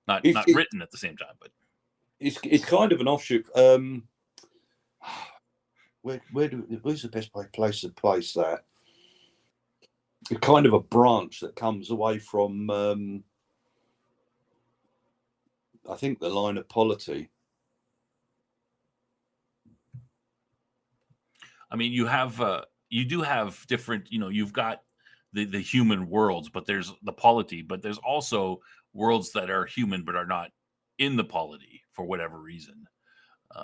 not it's written at the same time, but it's kind of an offshoot. Where's the best place to place that? It's kind of a branch that comes away from I think the line of polity. I mean, you do have different, you've got the human worlds, but there's the polity, but there's also worlds that are human but are not in the polity for whatever reason.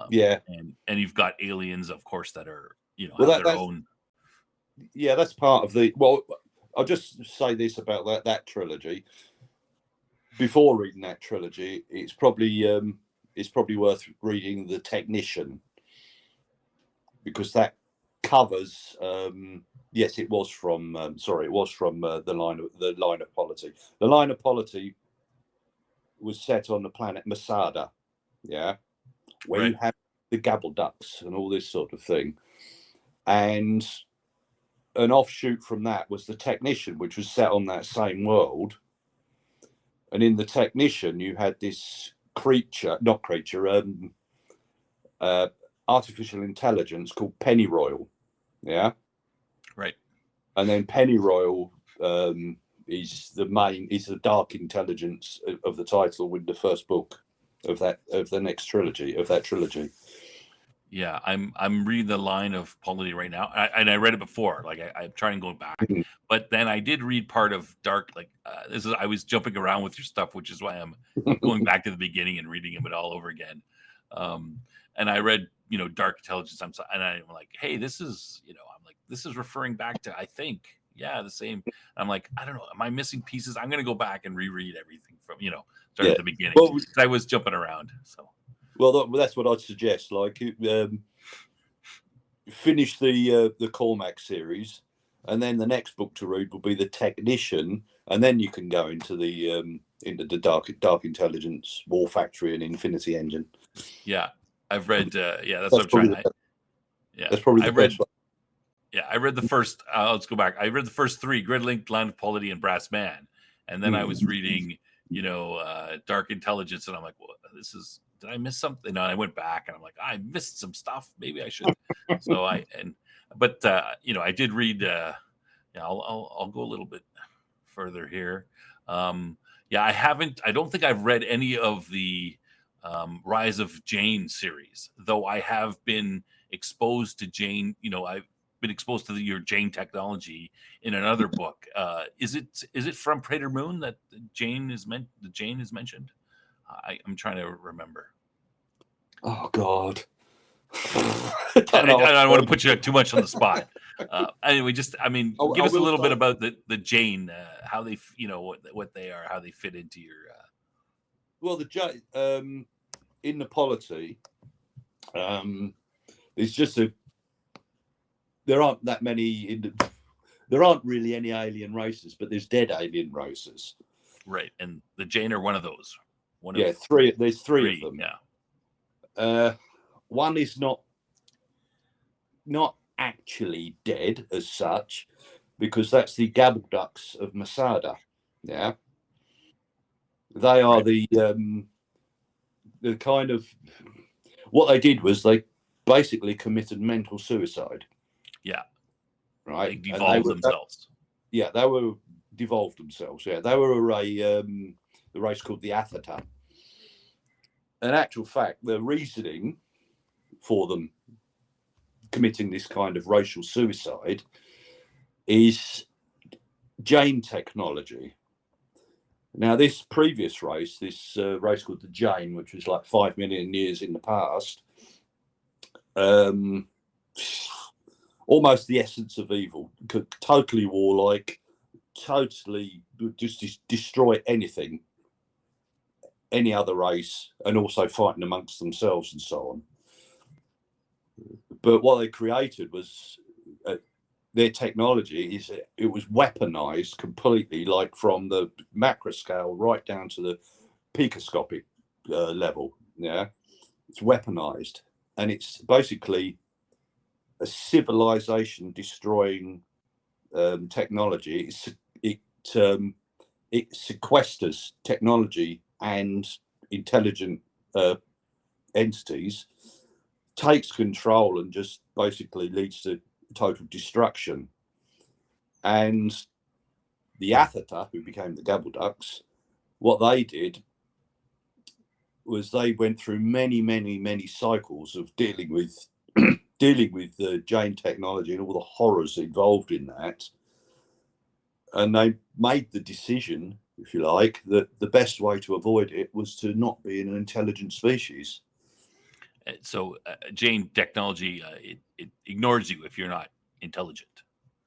Yeah, and you've got aliens, of course, that are, well have their that's own. yeah, that's part of the. Well, I'll just say this about that trilogy. Before reading that trilogy, it's probably worth reading The Technician, because that covers. Yes, it was from. Sorry, it was from the line of polity. The line of polity was set on the planet Masada, yeah, where Right. you have the gabble ducks and all this sort of thing, and an offshoot from that was The Technician, which was set on that same world. And in The Technician, you had this not creature, artificial intelligence called Pennyroyal, yeah. Right. And then Pennyroyal is the dark intelligence of the title with the first book of the next trilogy of that trilogy. Yeah, I'm reading the line of polity right now, and I read it before. Like I'm trying going back, Mhm. but then I did read part of Dark. Like I was jumping around with your stuff, which is why I'm going back to the beginning and reading it all over again. And I read, Dark Intelligence. And I'm like, hey, this is, I'm like, this is referring back to, I think, yeah, the same. I'm like, I don't know, am I missing pieces? I'm gonna go back and reread everything from, start Yeah. at the beginning, Well, because I was jumping around. So. well, that's what I'd suggest. Like, finish the Cormac series, and then the next book to read will be The Technician, and then you can go into the dark intelligence, War Factory, and Infinity Engine. Yeah, I've read. Yeah, that's what That's I'm probably trying. the, that's probably I the best read. one. Yeah, I read the first. Let's go back. I read the first three: Gridlink, Land of Polity, and Brass Man. And then I was reading, Dark Intelligence, and I'm like, well, this is. Did I miss something? No, I went back, and I'm like, I missed some stuff. Maybe I should. So but I did read. Yeah, I'll go a little bit further here. Yeah, I haven't. I don't think I've read any of the Rise of Jane series, though I have been exposed to Jane. I've been exposed to your Jane technology in another book. Is it from Praetor Moon that Jane is mentioned? I'm trying to remember. Oh God. I don't want to put you too much on the spot. Anyway, give us a little bit about the Jane, how they, what they are, how they fit into your. Well, in the polity, it's just there aren't that many there aren't really any alien races, but there's dead alien races. Right, and the Jain are one of those. Yeah, three. There's three of them. Yeah. One is not actually dead as such, because that's the gabbleducks of Masada. Yeah, they are the kind of, what they did was they basically committed mental suicide. Yeah. Right. They devolved themselves. Yeah, they were devolved themselves. Yeah, they were the race called the Athata. In actual fact, the reasoning for them committing this kind of racial suicide is Jain technology. Now, this previous race, this race called the Jain, which was like 5 million years in the past, almost the essence of evil, totally warlike, totally just destroy anything, any other race, and also fighting amongst themselves and so on. But what they created was their technology is it was weaponized completely, like from the macro scale right down to the picoscopic level. Yeah, it's weaponized, and it's basically a civilization destroying technology. It sequesters technology and intelligent entities, takes control, and just basically leads to total destruction. And the Athata, who became the Gabbleducks, what they did was they went through many cycles of dealing with the Jain technology and all the horrors involved in that. And they made the decision, if you like, that the best way to avoid it was to not be an intelligent species. So Jain technology, it ignores you if you're not intelligent.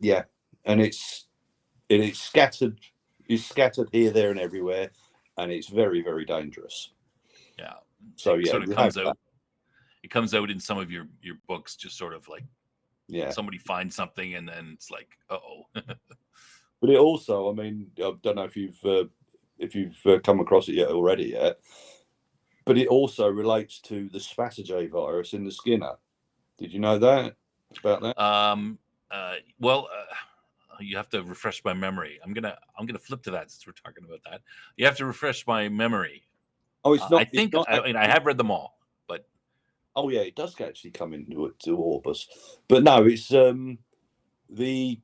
Yeah, and it's scattered here, there, and everywhere, and it's very dangerous. Yeah. So it yeah, sort of comes out. It comes out in some of your books, just sort of like, yeah, somebody finds something and then it's like, uh-oh. But it also, I mean, I don't know if you've come across it already, but it also relates to the Spatterjay virus in the Skinner. Did you know that about that? Well, you have to refresh my memory. I'm gonna flip to that since we're talking about that. You have to refresh my memory. Oh, it's not. I think I mean I have read them all, but oh yeah, it does actually come into Orbis, but no, it's the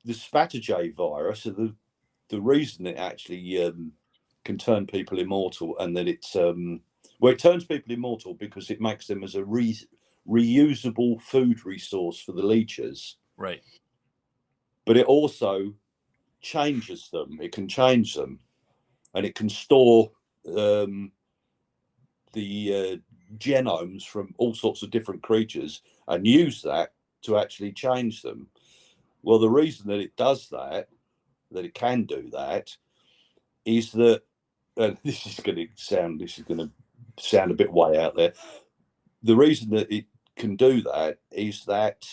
Spatterjay virus. The reason it actually can turn people immortal, and that it's it turns people immortal because it makes them as a reusable food resource for the leechers. Right. But it also changes them. It can change them, and it can store the genomes from all sorts of different creatures and use that to actually change them. Well, the reason that it does that it can do that, is that this is going to sound a bit way out there. The reason that it can do that is that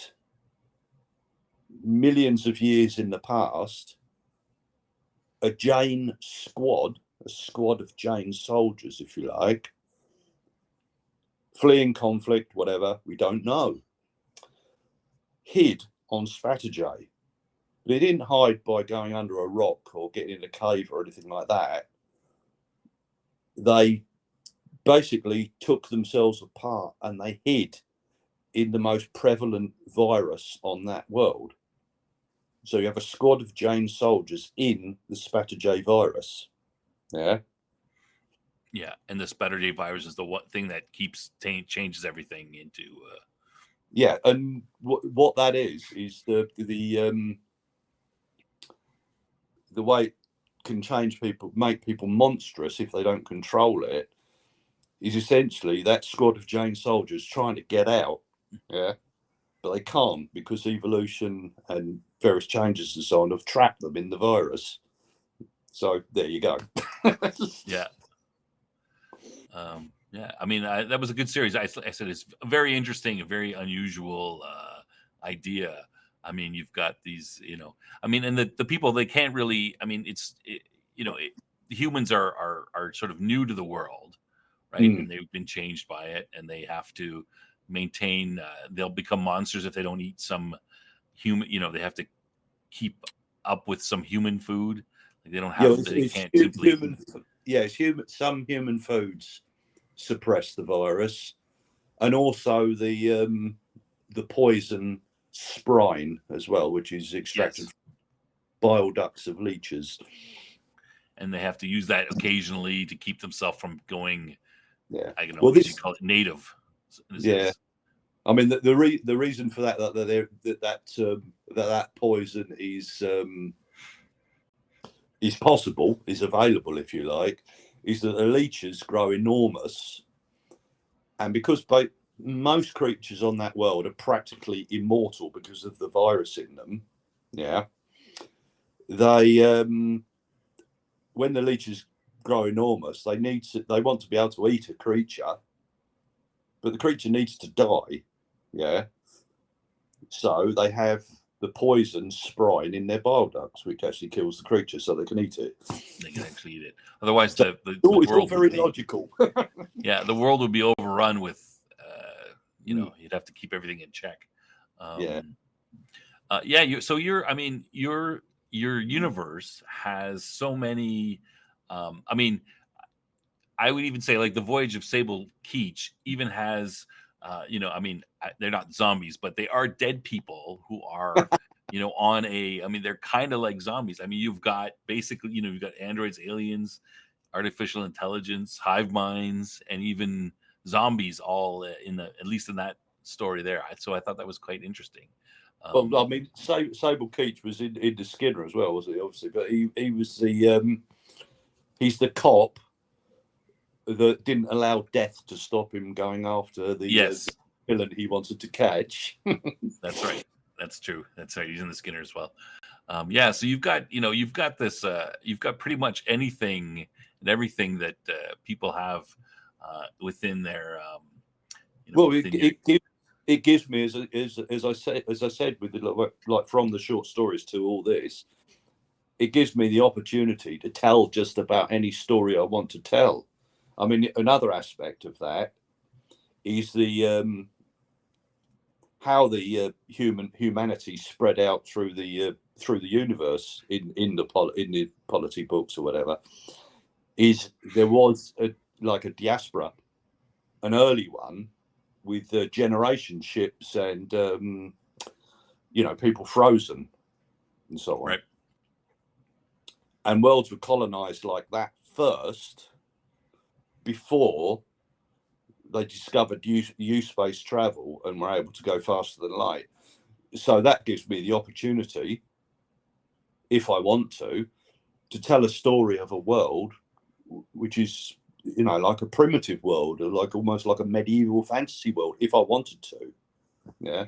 millions of years in the past, a Jain squad, a squad of Jain soldiers, if you like, fleeing conflict, whatever, we don't know, hid on Spatterjay. They didn't hide by going under a rock or getting in a cave or anything like that. They basically took themselves apart and they hid in the most prevalent virus on that world. So you have a squad of Jain soldiers in the Spatterjay virus. Yeah. Yeah, and the Spatterjay virus is the one thing that changes everything into. Yeah, and what that is the way it can change people, make people monstrous if they don't control it, is essentially that squad of Jain soldiers trying to get out. Yeah. But they can't because evolution and various changes and so on have trapped them in the virus. So there you go. Yeah. Yeah, I mean, that was a good series. I said it's very interesting, a very unusual idea. I mean, you've got these, I mean, and the people, they can't really, I mean, humans are sort of new to the world, right? And they've been changed by it, and they have to maintain. They'll become monsters if they don't eat some human. They have to keep up with some human food. Like they don't Yeah, have to. They can't simply. human. Yeah, it's human. Some human foods suppress the virus, and also the poison sprine as well, which is extracted Yes. from bile ducts of leeches. And they have to use that occasionally to keep themselves from going. Yeah. I don't know. Well, I guess you this. call it native. In a Yeah. sense. I mean, the reason for that poison is possible, is available, if you like, is that the leeches grow enormous, and because most creatures on that world are practically immortal because of the virus in them, yeah, they when the leeches grow enormous, they want to be able to eat a creature, but the creature needs to die, yeah. So they have the poison sprine in their bile ducts, which actually kills the creature, so they can eat it. They can actually eat it. Otherwise, So the it's all world very would be. logical. Yeah, the world would be overrun with. Mm. You'd have to keep everything in check. Yeah. Yeah. I mean, your universe has so many. I mean, I would even say like the Voyage of Sable Keach even has, I mean, they're not zombies, but they are dead people who are, on a. I mean, they're kind of like zombies. I mean, you've got basically, you've got androids, aliens, artificial intelligence, hive minds, and even zombies, all at least in that story there. So I thought that was quite interesting. Well, I mean, Sable Keach was in the Skinner as well, wasn't he? Obviously, but he was he's the cop that didn't allow death to stop him going after the Yes, villain he wanted to catch. that's right. That's true. That's right. He's in the Skinner as well. Yeah. So you've got this. You've got pretty much anything and everything that people have within their. Well, Within your. it gives me, as I said, with like from the short stories to all this, it gives me the opportunity to tell just about any story I want to tell. I mean, another aspect of that is the how the humanity spread out through the universe in the polity books or whatever. Is there was like a diaspora, an early one with generation ships and people frozen and so on. Right. And worlds were colonized like that first before they discovered space travel and were able to go faster than light. So that gives me the opportunity, if I want to tell a story of a world which is, like a primitive world, or like almost like a medieval fantasy world, if I wanted to. Yeah.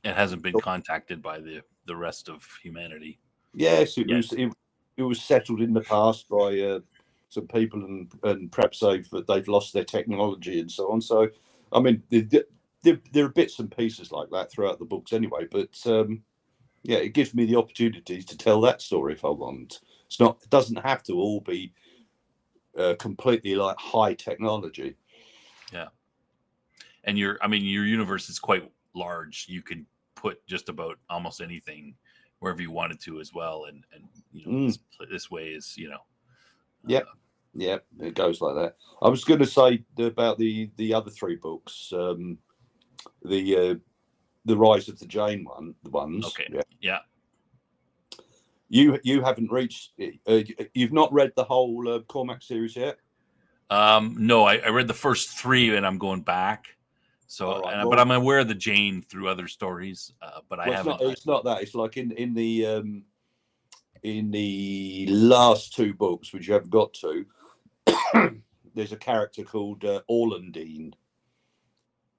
It hasn't been contacted by the rest of humanity. Yes, it was settled in the past by some people, and perhaps they've lost their technology and so on. So, I mean, there are bits and pieces like that throughout the books anyway. But yeah, it gives me the opportunity to tell that story if I want. It doesn't have to all be completely like high technology. Yeah. And your universe is quite large. You could put just about almost anything wherever you wanted to as well. And this way is, Yep. Yep, it goes like that. I was going to say about the other three books, the Rise of the Jane ones. Okay. Yeah. Yeah. You haven't reached. You've not read the whole Cormac series yet. No, I read the first three, and I'm going back. So, Right, but I'm aware of the Jane through other stories. But I haven't. It's not that. It's like in the last two books, which you haven't got to. There's a character called Orlandine,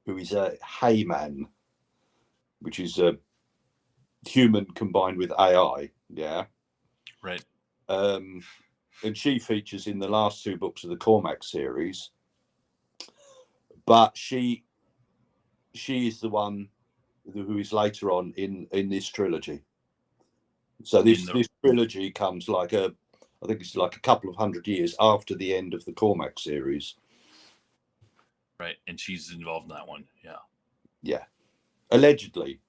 who is a Hayman, which is a human combined with AI. Yeah. Right. And she features in the last two books of the Cormac series, but she is the one who is later on in this trilogy. So this trilogy comes I think it's like a couple of 100 years after the end of the Cormac series. Right, and she's involved in that one. Yeah. Yeah. Allegedly.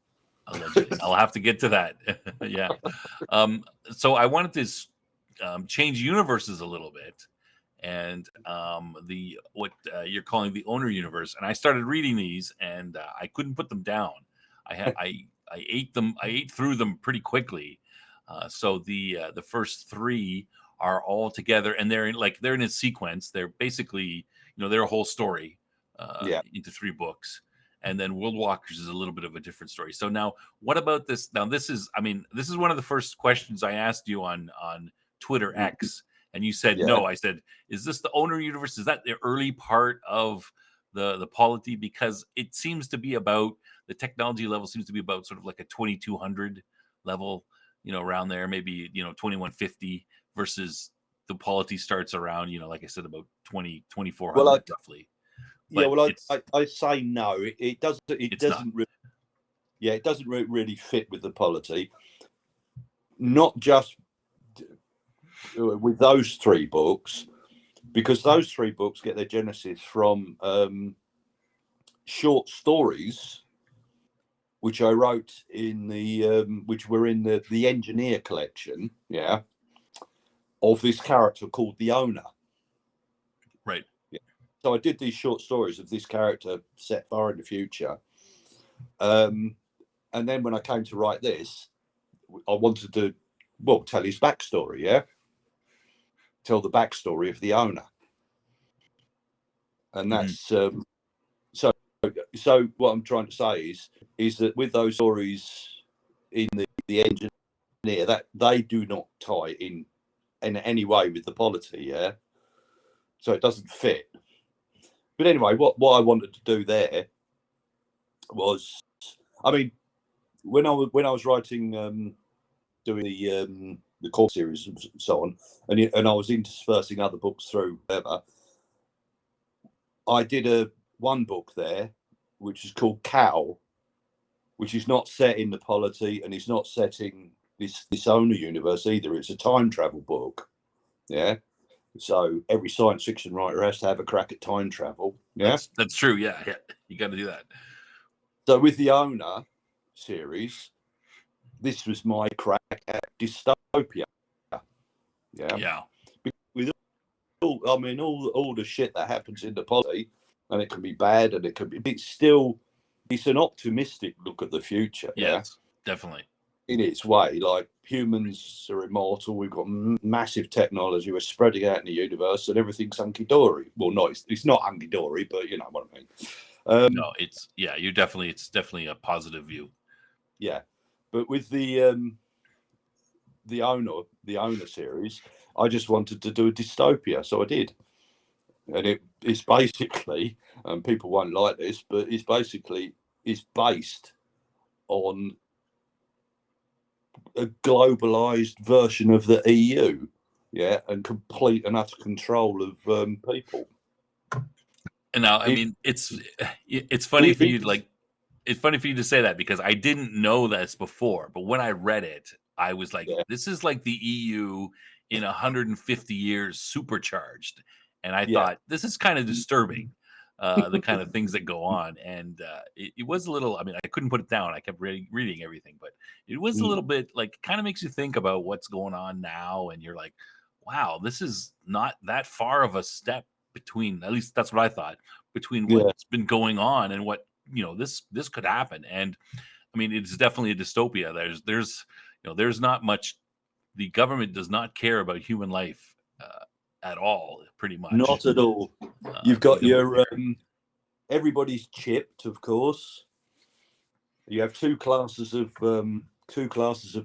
I'll have to get to that. Yeah. So I wanted to change universes a little bit, and what you're calling the owner universe. And I started reading these, and I couldn't put them down. I ate them. I ate through them pretty quickly. So the first three are all together, and they're in a sequence. They're basically, they're a whole story into 3 books. And then World Walkers is a little bit of a different story. So now, what about this? Now, this is one of the first questions I asked you on Twitter X, and you said no. I said, is this the owner universe? Is that the early part of the polity? Because it seems to be about, the technology level seems to be about sort of like a 2200 level, around there, maybe 2150, versus the polity starts around, like I said, about 2400 roughly. But well, I say no. It doesn't. It doesn't. It doesn't really fit with the polity. Not just with those 3 books, because those 3 books get their genesis from short stories, which I wrote in which were in the Engineer collection. Yeah, of this character called the Owner. Right. So I did these short stories of this character set far in the future. And then when I came to write this, I wanted to, tell his backstory, yeah? Tell the backstory of the Owner. And that's, so what I'm trying to say is that with those stories in the Engineer, that they do not tie in any way with the polity, yeah? So it doesn't fit. But anyway, what I wanted to do there was, I mean, when I was writing, doing the core series and so on, and I was interspersing other books through whatever, I did one book there, which is called Cow, which is not set in the polity, and it's not setting this owner universe either. It's a time travel book, yeah. So every science fiction writer has to have a crack at time travel. Yeah, that's true. Yeah, you got to do that. So with the Owner series, this was my crack at dystopia. Yeah. With all the shit that happens in the polity, and it can be bad, and it can be. It's an optimistic look at the future. Yes, definitely. In its way, like humans are immortal. We've got massive technology. We're spreading out in the universe, and everything's hunky dory. Well, no, it's not hunky dory, but you know what I mean. No, it's definitely a positive view. Yeah, but with the owner series, I just wanted to do a dystopia, so I did, and it's basically, and people won't like this, but it's based on a globalized version of the EU, yeah, and complete and utter control of people. And now, I mean, it's funny for you it's funny for you to say that, because I didn't know this before, but when I read it, I was like, this is like the EU in 150 years supercharged, and I thought this is kind of disturbing. The kind of things that go on, and it was a little. I mean, I couldn't put it down. I kept reading everything, but it was a little bit like, kind of makes you think about what's going on now, and you're like, wow, this is not that far of a step between. At least that's what I thought, between what's been going on and what this could happen. And I mean, it's definitely a dystopia. There's not much. The government does not care about human life at all, pretty much. Not at all. You've got your everybody's chipped, of course. You have two classes of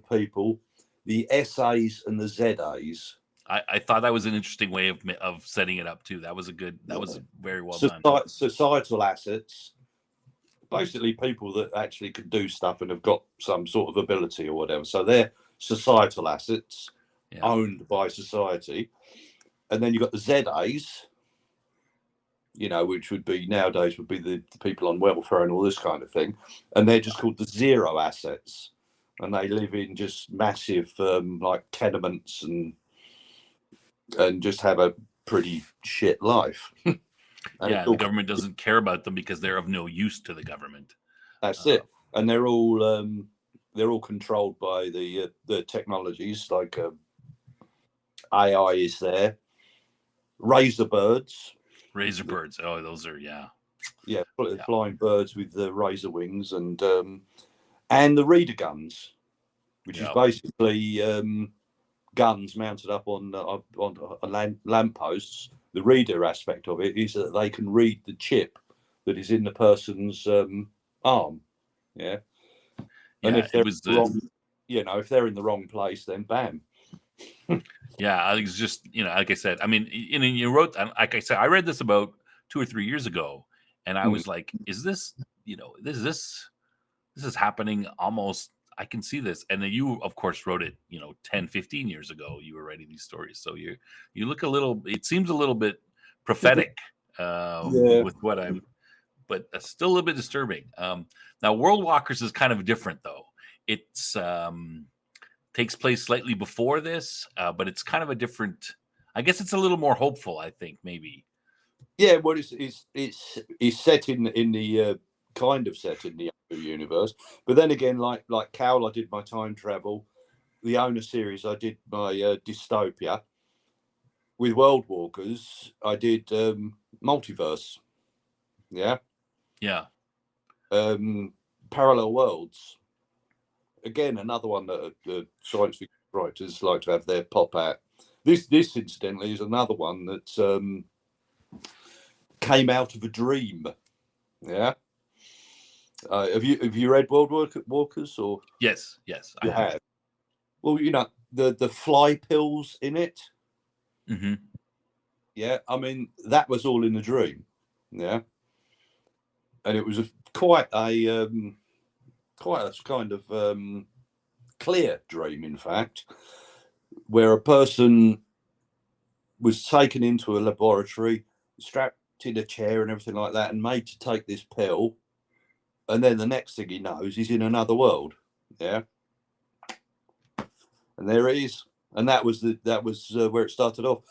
people, the SAs and the ZAs. I thought that was an interesting way of setting it up too. That was very well done. Societal assets, basically people that actually can do stuff and have got some sort of ability or whatever. So they're societal assets owned by society. And then you've got the ZAs, which would be nowadays would be the people on welfare and all this kind of thing, and they're just called the zero assets, and they live in just massive like tenements and just have a pretty shit life. Yeah, the government doesn't care about them because they're of no use to the government. That's it, and they're all controlled by the technologies like AI is there, razor birds. Oh, those are Yeah, flying birds with the razor wings and the reader guns, which is basically guns mounted up on lampposts. The reader aspect of it is that they can read the chip that is in the person's arm. Yeah, and if they're wrong, if they're in the wrong place, then bam. Yeah, it's just like I said. I mean, you wrote, like I said, I read this about 2 or 3 years ago, and I was like, "Is this this is happening almost?" I can see this, and then you, of course, wrote it 10, 15 years ago. You were writing these stories, so you look a little. It seems a little bit prophetic with what I'm, but still a little bit disturbing. Now, World Walkers is kind of different, though. It's takes place slightly before this, but it's kind of a different. I guess it's a little more hopeful. I think maybe. Yeah, well, it's set in the kind of set in the universe, but then again, like Cal, I did my time travel. The Owner series, I did my dystopia. With World Walkers, I did multiverse. Yeah. Parallel worlds. Again, another one that the science fiction writers like to have their pop at. This incidentally is another one that came out of a dream. Yeah. Have you read World Walkers or? Yes, I have. Well, the fly pills in it. Mm-hmm. Yeah, I mean that was all in the dream. Yeah, and it was quite a kind of clear dream, in fact, where a person was taken into a laboratory, strapped in a chair and everything like that, and made to take this pill, and then the next thing he knows, he's in another world. Yeah, and there he is, and that was where it started off.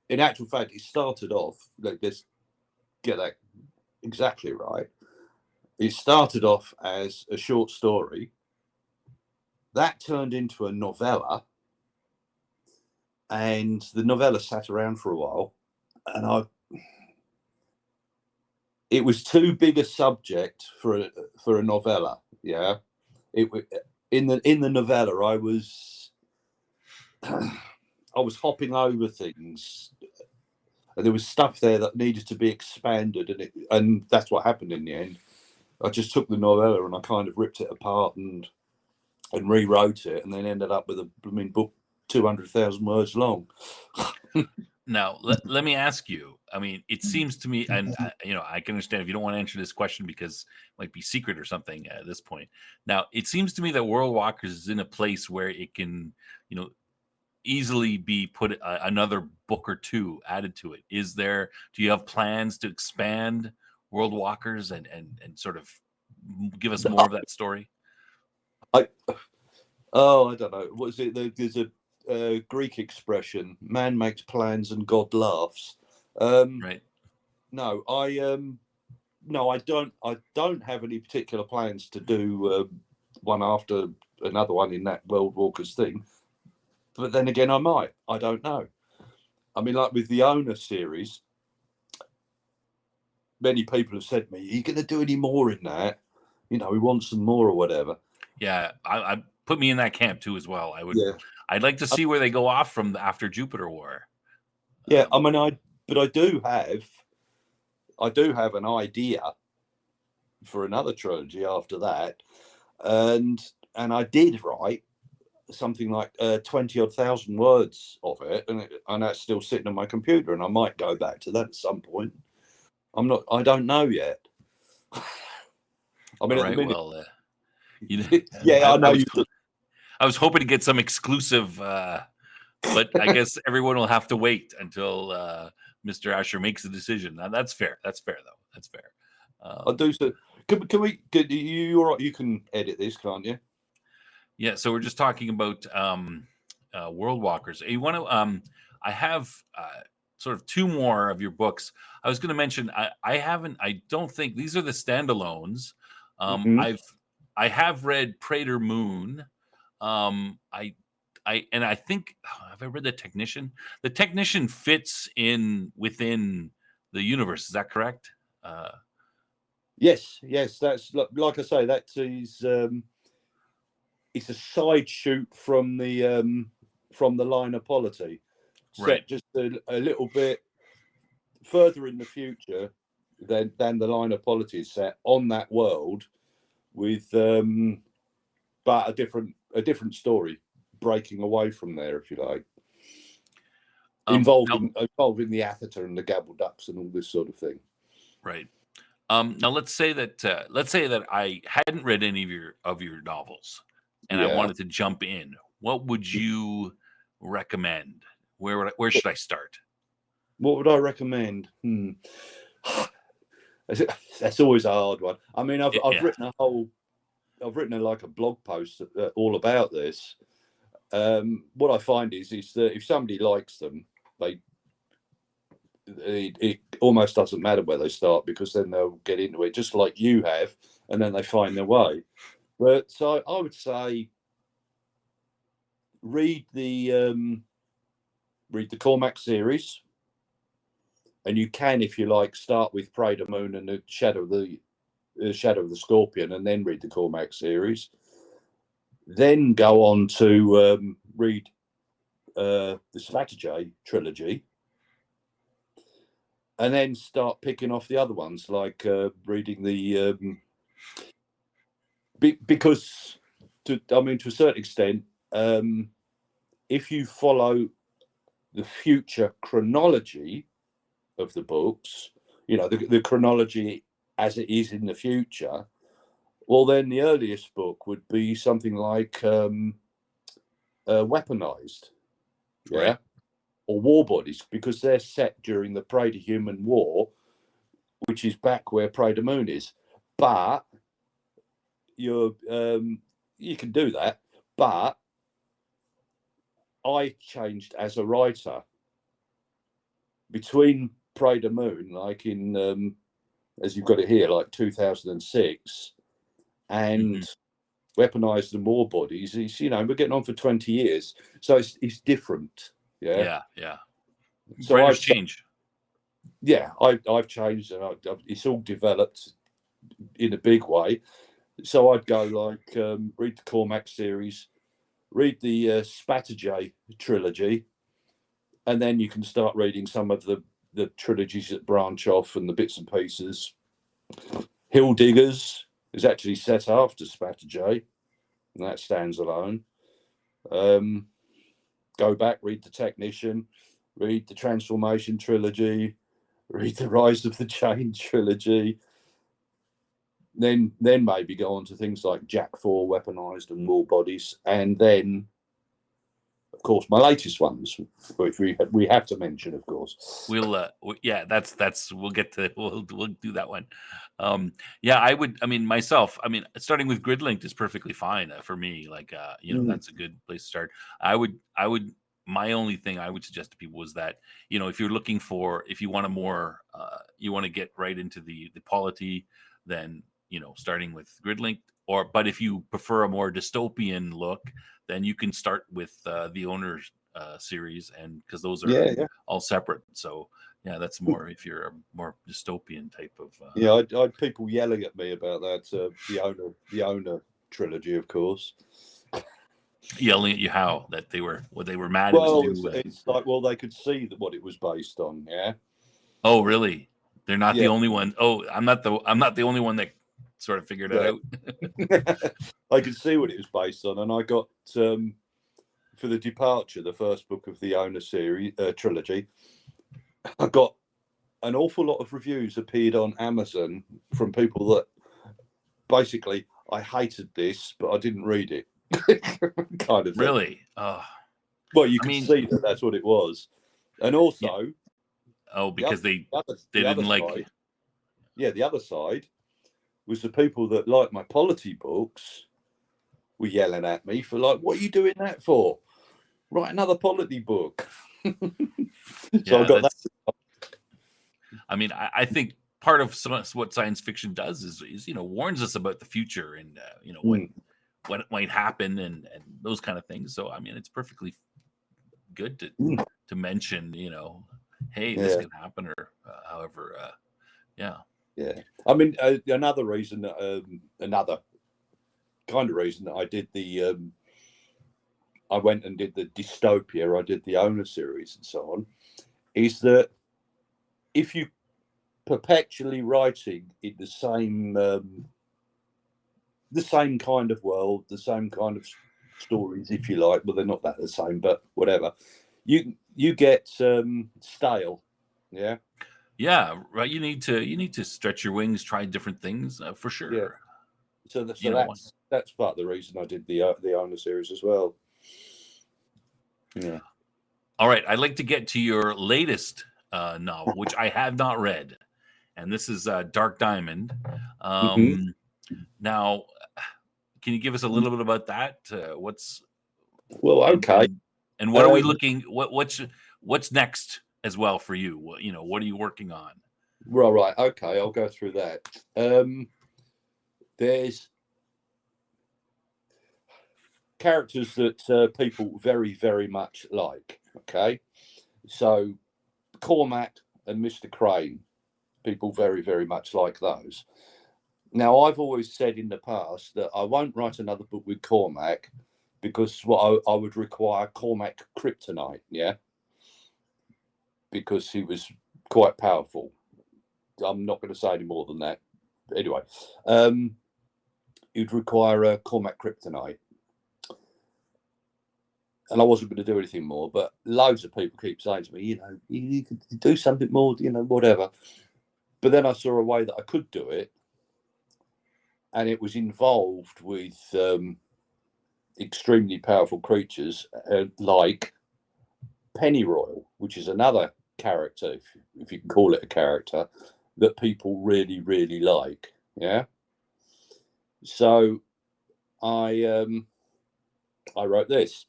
In actual fact, it started off. Let's get that exactly right. It started off as a short story that turned into a novella, and the novella sat around for a while, and it was too big a subject for a novella. Yeah, in the novella I was hopping over things, and there was stuff there that needed to be expanded, and that's what happened in the end. I just took the novella and I kind of ripped it apart and rewrote it, and then ended up with a blooming book 200,000 words long. Now, let me ask you. I mean, it seems to me, and I can understand if you don't want to answer this question because it might be secret or something at this point. Now, it seems to me that World Walkers is in a place where it can, easily be put another book or two added to it. Do you have plans to expand World Walkers and sort of give us more of that story? I don't know. What is it? There's a Greek expression: "Man makes plans and God laughs." Right. No, I don't have any particular plans to do one after another one in that World Walkers thing. But then again, I might. I don't know. I mean, like with the Owner series, many people have said to me, "Are you going to do any more in that? We want some more or whatever." Yeah, I put me in that camp too as well. I'd like to see where they go off from after Jupiter War. Yeah, I mean, I do have an idea for another trilogy after that, and I did write something like 20,000 words of it, and that's still sitting on my computer, and I might go back to that at some point. I don't know yet. I mean, at the minute, well, yeah, I know I was hoping to get some exclusive, but I guess everyone will have to wait until Mr. Asher makes a decision. Now, that's fair. That's fair, though. That's fair. I do so. Can we? You all right? You can edit this, can't you? Yeah. So we're just talking about World Walkers. You want to? I have sort of two more of your books. I was going to mention. I haven't. I don't think these are the standalones. I have read Praetor Moon. I think have I read The Technician? The Technician fits in within the universe. Is that correct? Yes. That's like I say. That is. It's a side shoot from the line of polity, set Right. just a little bit further in the future than the line of polity is set on that world, with but a different story, breaking away from there, if you like, involving the Athata and the Gabble Ducks and all this sort of thing. Right. Now let's say that I hadn't read any of your novels, and I wanted to jump in. What would you recommend? Where should I start? What would I recommend? That's always a hard one. I mean, I've written like a blog post all about this. What I find is that if somebody likes them, it almost doesn't matter where they start, because then they'll get into it just like you have, and then they find their way. But so I would say read the Cormac series, and you can, if you like, start with Praetor Moon and the Shadow of the Scorpion, and then read the Cormac series. Then go on to read the Strategy trilogy, and then start picking off the other ones, like reading the because to a certain extent, if you follow the future chronology of the books, the chronology as it is in the future, well, then the earliest book would be something like Weaponized, Right. or War Bodies, because they're set during the Praetor-Human War, which is back where Praetor Moon is. But you can do that, but I changed as a writer between Praetor Moon, like in as you've got it here, like 2006, and Weaponized and War Bodies. Is we're getting on for 20 years, so it's different. Yeah. So Writers change. Yeah, I've changed, and it's all developed in a big way. So I'd go like read the Cormac series, read the Spatterjay trilogy, and then you can start reading some of the trilogies that branch off and the bits and pieces. Hill Diggers is actually set after Spatterjay, and that stands alone. Go back, read the Technician, read the Transformation trilogy, read the Rise of the Chain trilogy. Then maybe go on to things like Jack 4, Weaponized, and War Bodies, and then, of course, my latest ones, which we have to mention, of course. We'll we'll get to we'll do that one. I would. I mean, myself. I mean, starting with Gridlinked is perfectly fine for me. Like, that's a good place to start. I would. My only thing I would suggest to people is that, if you're looking for, if you want a more, you want to get right into the polity, then starting with Gridlinked. But if you prefer a more dystopian look, then you can start with the Owner's series, and because those are all separate. So that's more if you're a more dystopian type of. I had people yelling at me about that. The Owner trilogy, of course. Yelling at you how that they were mad. Well, it's like, they could see what it was based on. Yeah. Oh, really? They're not the only one. Oh, I'm not the only one that sort of figured it out. I could see what it was based on, and I got for The Departure, the first book of the Owner series trilogy. I got an awful lot of reviews appeared on Amazon from people that basically, I hated this, but I didn't read it. Kind of thing. Really? Well, you can see that that's what it was. And also, Oh, because they the didn't other like. side, the other side was the people that liked my polity books were yelling at me for like, what are you doing that for? Write another polity book. So I got that. I mean, I think part of what science fiction does is warns us about the future and what might happen and those kind of things. So I mean, it's perfectly good to mention, hey, this can happen, or however, yeah. I mean, another reason, another kind of reason that I did I went and did the dystopia, I did the Owner series and so on, is that if you perpetually writing in the same kind of world, the same kind of stories, if you like, well, they're not that the same, but whatever, you get stale. Yeah, right. You need to stretch your wings, try different things, for sure. So that's part of the reason I did the Owner series as well. Yeah. All right, I'd like to get to your latest novel, which I have not read, and this is Dark Diamond. Now, can you give us a little bit about that? Okay. And what are we looking? What's next as well for you? What are you working on? Right. Okay, I'll go through that. There's characters that people very, very much like. Okay, so Cormac and Mr. Crane, people very, very much like those. Now, I've always said in the past that I won't write another book with Cormac because what I would require Cormac kryptonite, because he was quite powerful. I'm not going to say any more than that. But anyway, you'd require a Cormac kryptonite. And I wasn't going to do anything more, but loads of people keep saying to me, you could do something more, whatever. But then I saw a way that I could do it, and it was involved with extremely powerful creatures like Pennyroyal, which is another character, if you can call it a character, that people really, really like. Yeah. So I wrote this.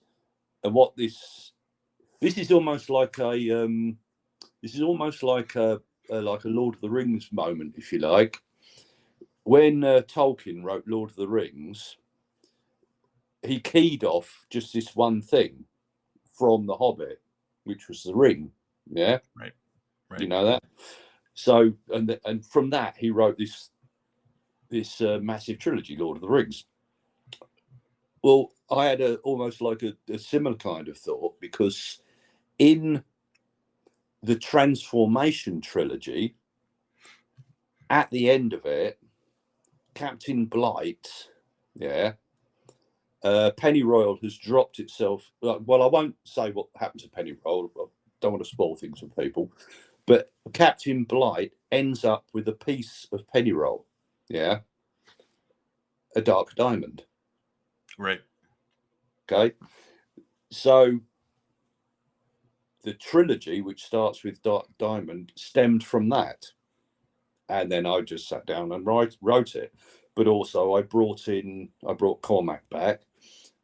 And what this is almost like a Lord of the Rings moment, if you like. When Tolkien wrote Lord of the Rings, he keyed off just this one thing from The Hobbit, which was the ring. Yeah, right. You know that. So and from that he wrote this massive trilogy, Lord of the Rings. Well, I had almost like a similar kind of thought, because in the Transformation trilogy, at the end of it, Captain Blight, Pennyroyal has dropped itself. Well, I won't say what happened to Pennyroyal. I don't want to spoil things for people. But Captain Blight ends up with a piece of Pennyroyal, a dark diamond. Right. Okay. So the trilogy, which starts with Dark Diamond, stemmed from that. And then I just sat down and wrote it. But also I brought Cormac back,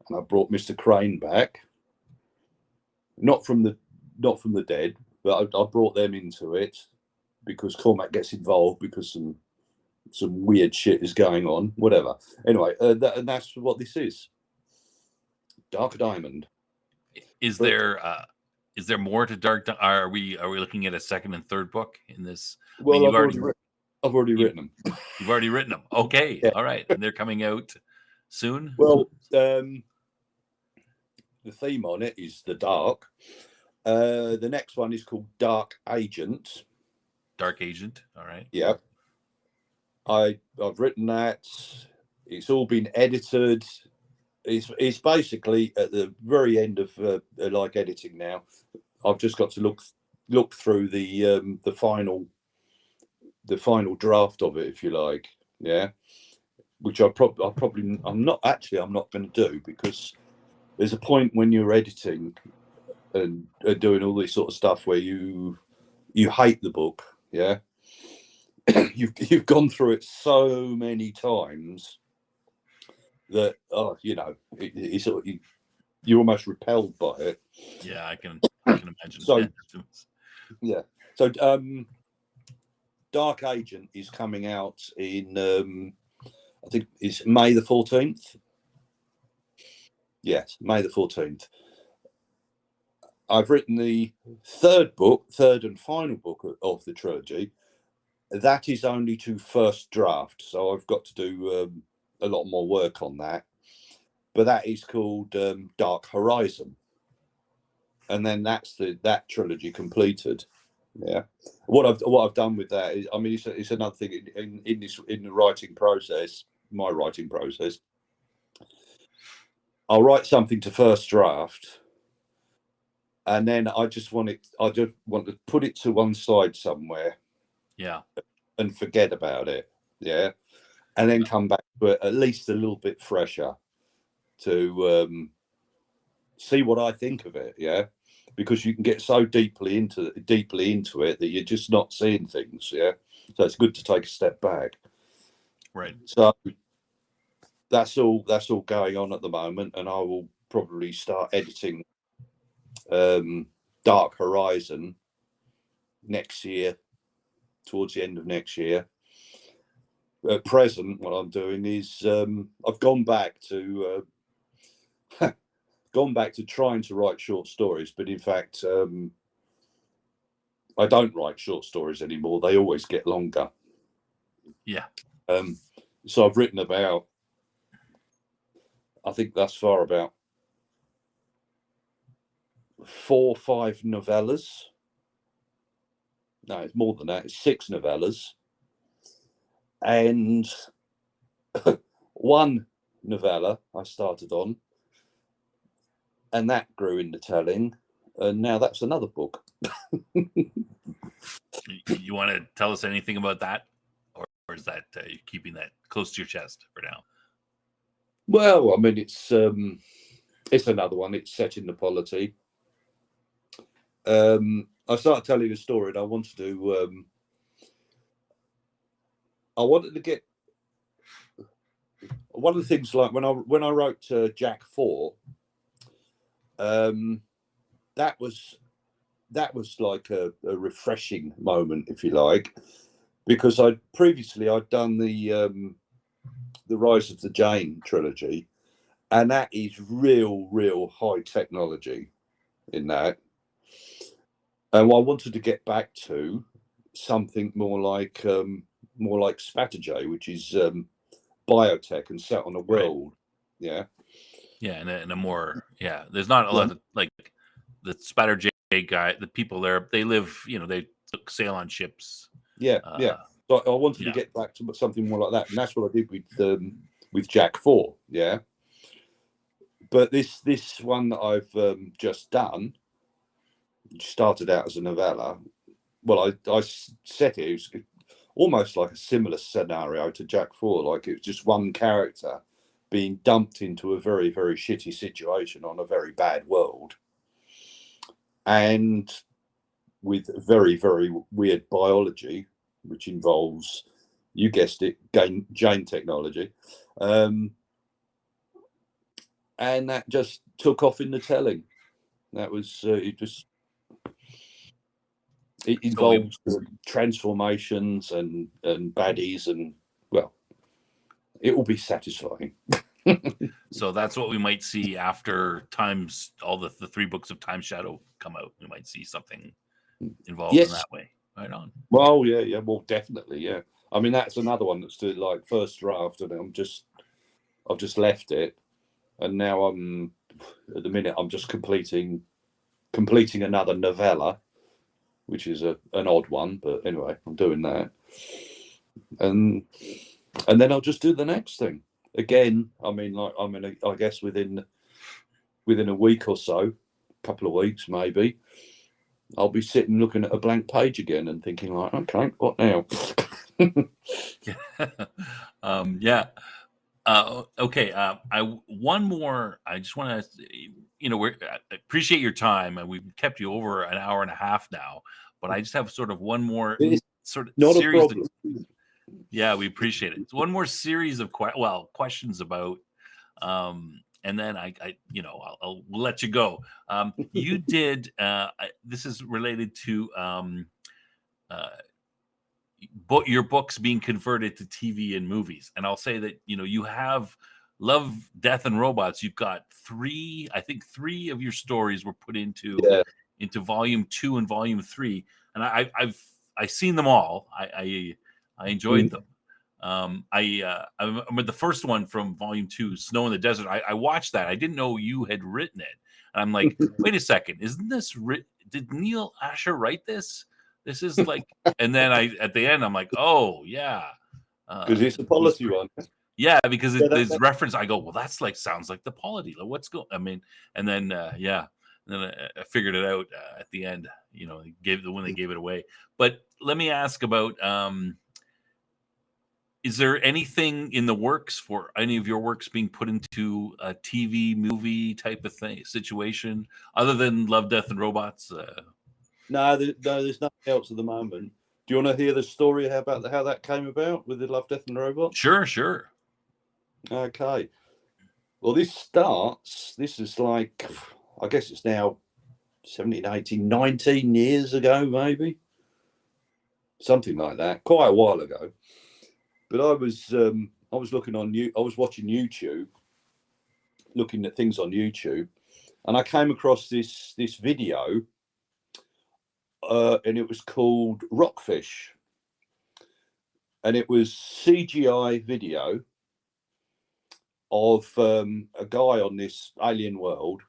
and I brought Mr. Crane back. Not from the dead, but I brought them into it because Cormac gets involved because some weird shit is going on. Whatever. Anyway, and that's what this is. Dark Diamond. Is there more to Dark Diamond? Are we looking at a second and third book in this? Well, I've already written them. You've already written them. Okay. Yeah. All right. And they're coming out soon? Well, the theme on it is the dark. The next one is called Dark Agent. Dark Agent. All right. Yeah. I've written that. It's all been edited. It's basically at the very end of like editing now. I've just got to look through the final draft of it, if you like, which I'm not going to do, because there's a point when you're editing and doing all this sort of stuff where you you hate the book. Yeah, you've gone through it so many times that it's sort of, you're almost repelled by it. Yeah, I can imagine. So yeah, so Dark Agent is coming out in I think it's May the 14th. Yes, May the 14th. I've written the third and final book of the trilogy. That is only to first draft, so I've got to do a lot more work on that. But that is called Dark Horizon, and then that's that trilogy completed. Yeah, what I've done with that is, I mean, it's another thing in the writing process. My writing process, I'll write something to first draft, and then I just want to put it to one side somewhere. Yeah. And forget about it. Yeah, and then come back to it at least a little bit fresher to see what I think of it. Yeah, because you can get so deeply into it that you're just not seeing things. Yeah, so it's good to take a step back. Right. So that's all going on at the moment, and I will probably start editing Dark Horizon next year, towards the end of next year. At present, what I'm doing is I've gone back to trying to write short stories, but in fact, I don't write short stories anymore. They always get longer. Yeah. So I've written about, I think thus far, about 4 or 5 novellas. No, it's more than that. It's 6 novellas. And one novella I started on, and that grew into telling. And now that's another book. You want to tell us anything about that? Or is that you're keeping that close to your chest for now? Well, I mean, it's another one. It's set in the polity. I started telling a story, and I wanted to get one of the things, like when I wrote Jack 4. That was like a refreshing moment, if you like, because I'd done the Rise of the Jane trilogy, and that is real high technology in that. And I wanted to get back to something more like Spatterjay, which is biotech and set on a world. Right. Yeah, and a more There's not a lot of, like, the Spatterjay guy. The people there, they live. They sail on ships. Yeah. So I wanted to get back to something more like that, and that's what I did with Jack 4. Yeah. But this one that I've just done started out as a novella. Well, I set it was almost like a similar scenario to Jack 4. Like, it was just one character being dumped into a very, very shitty situation on a very bad world, and with very, very weird biology, which involves, you guessed it, Jane technology. And that just took off in the telling. That was it involves transformations and baddies, and, well, it will be satisfying. So that's what we might see after all the 3 books of Time Shadow come out. We might see something involved in that way. Right on. Well, yeah, well, definitely, yeah. I mean, that's another one that's doing like first draft, and I've just left it, and now at the minute I'm just completing another novella, which is an odd one, but anyway, I'm doing that, and then I'll just do the next thing again. I mean, I guess within a week or so, couple of weeks maybe, I'll be sitting looking at a blank page again and thinking, like, okay, what now? Yeah. Okay. One more. I just want to, we appreciate your time, and we've kept you over an hour and a half now. but I just have sort of one more It's sort of not a series. problem. Yeah, we appreciate it. One more series of questions about, and then I'll let you go. You did. This is related to your books being converted to TV and movies, and I'll say that you have Love, Death, and Robots. You've got three. I think three of your stories were put into volume 2 and volume 3, and I've seen them all. I enjoyed them. I remember the first one from volume 2, Snow in the Desert. I watched that. I didn't know you had written it, and I'm like, wait a second, isn't this did Neal Asher write this? This is like, and then at the end I'm like, oh yeah, because it's a policy one. Yeah, because there's reference. I go, well, that's like sounds like the polity. What's going? I mean, and then and then I figured it out at the end. When they gave it away. But let me ask about. Is there anything in the works for any of your works being put into a TV movie type of situation other than Love, Death, and Robots? No, there's nothing else at the moment. Do you want to hear the story about how that came about with the Love, Death, and Robots? Sure. Okay. Well, this is like, I guess it's now 17, 18, 19 years ago, maybe. Something like that, quite a while ago. But I was looking I was watching YouTube, looking at things on YouTube, and I came across this video, and it was called Rockfish, and it was CGI video of a guy on this alien world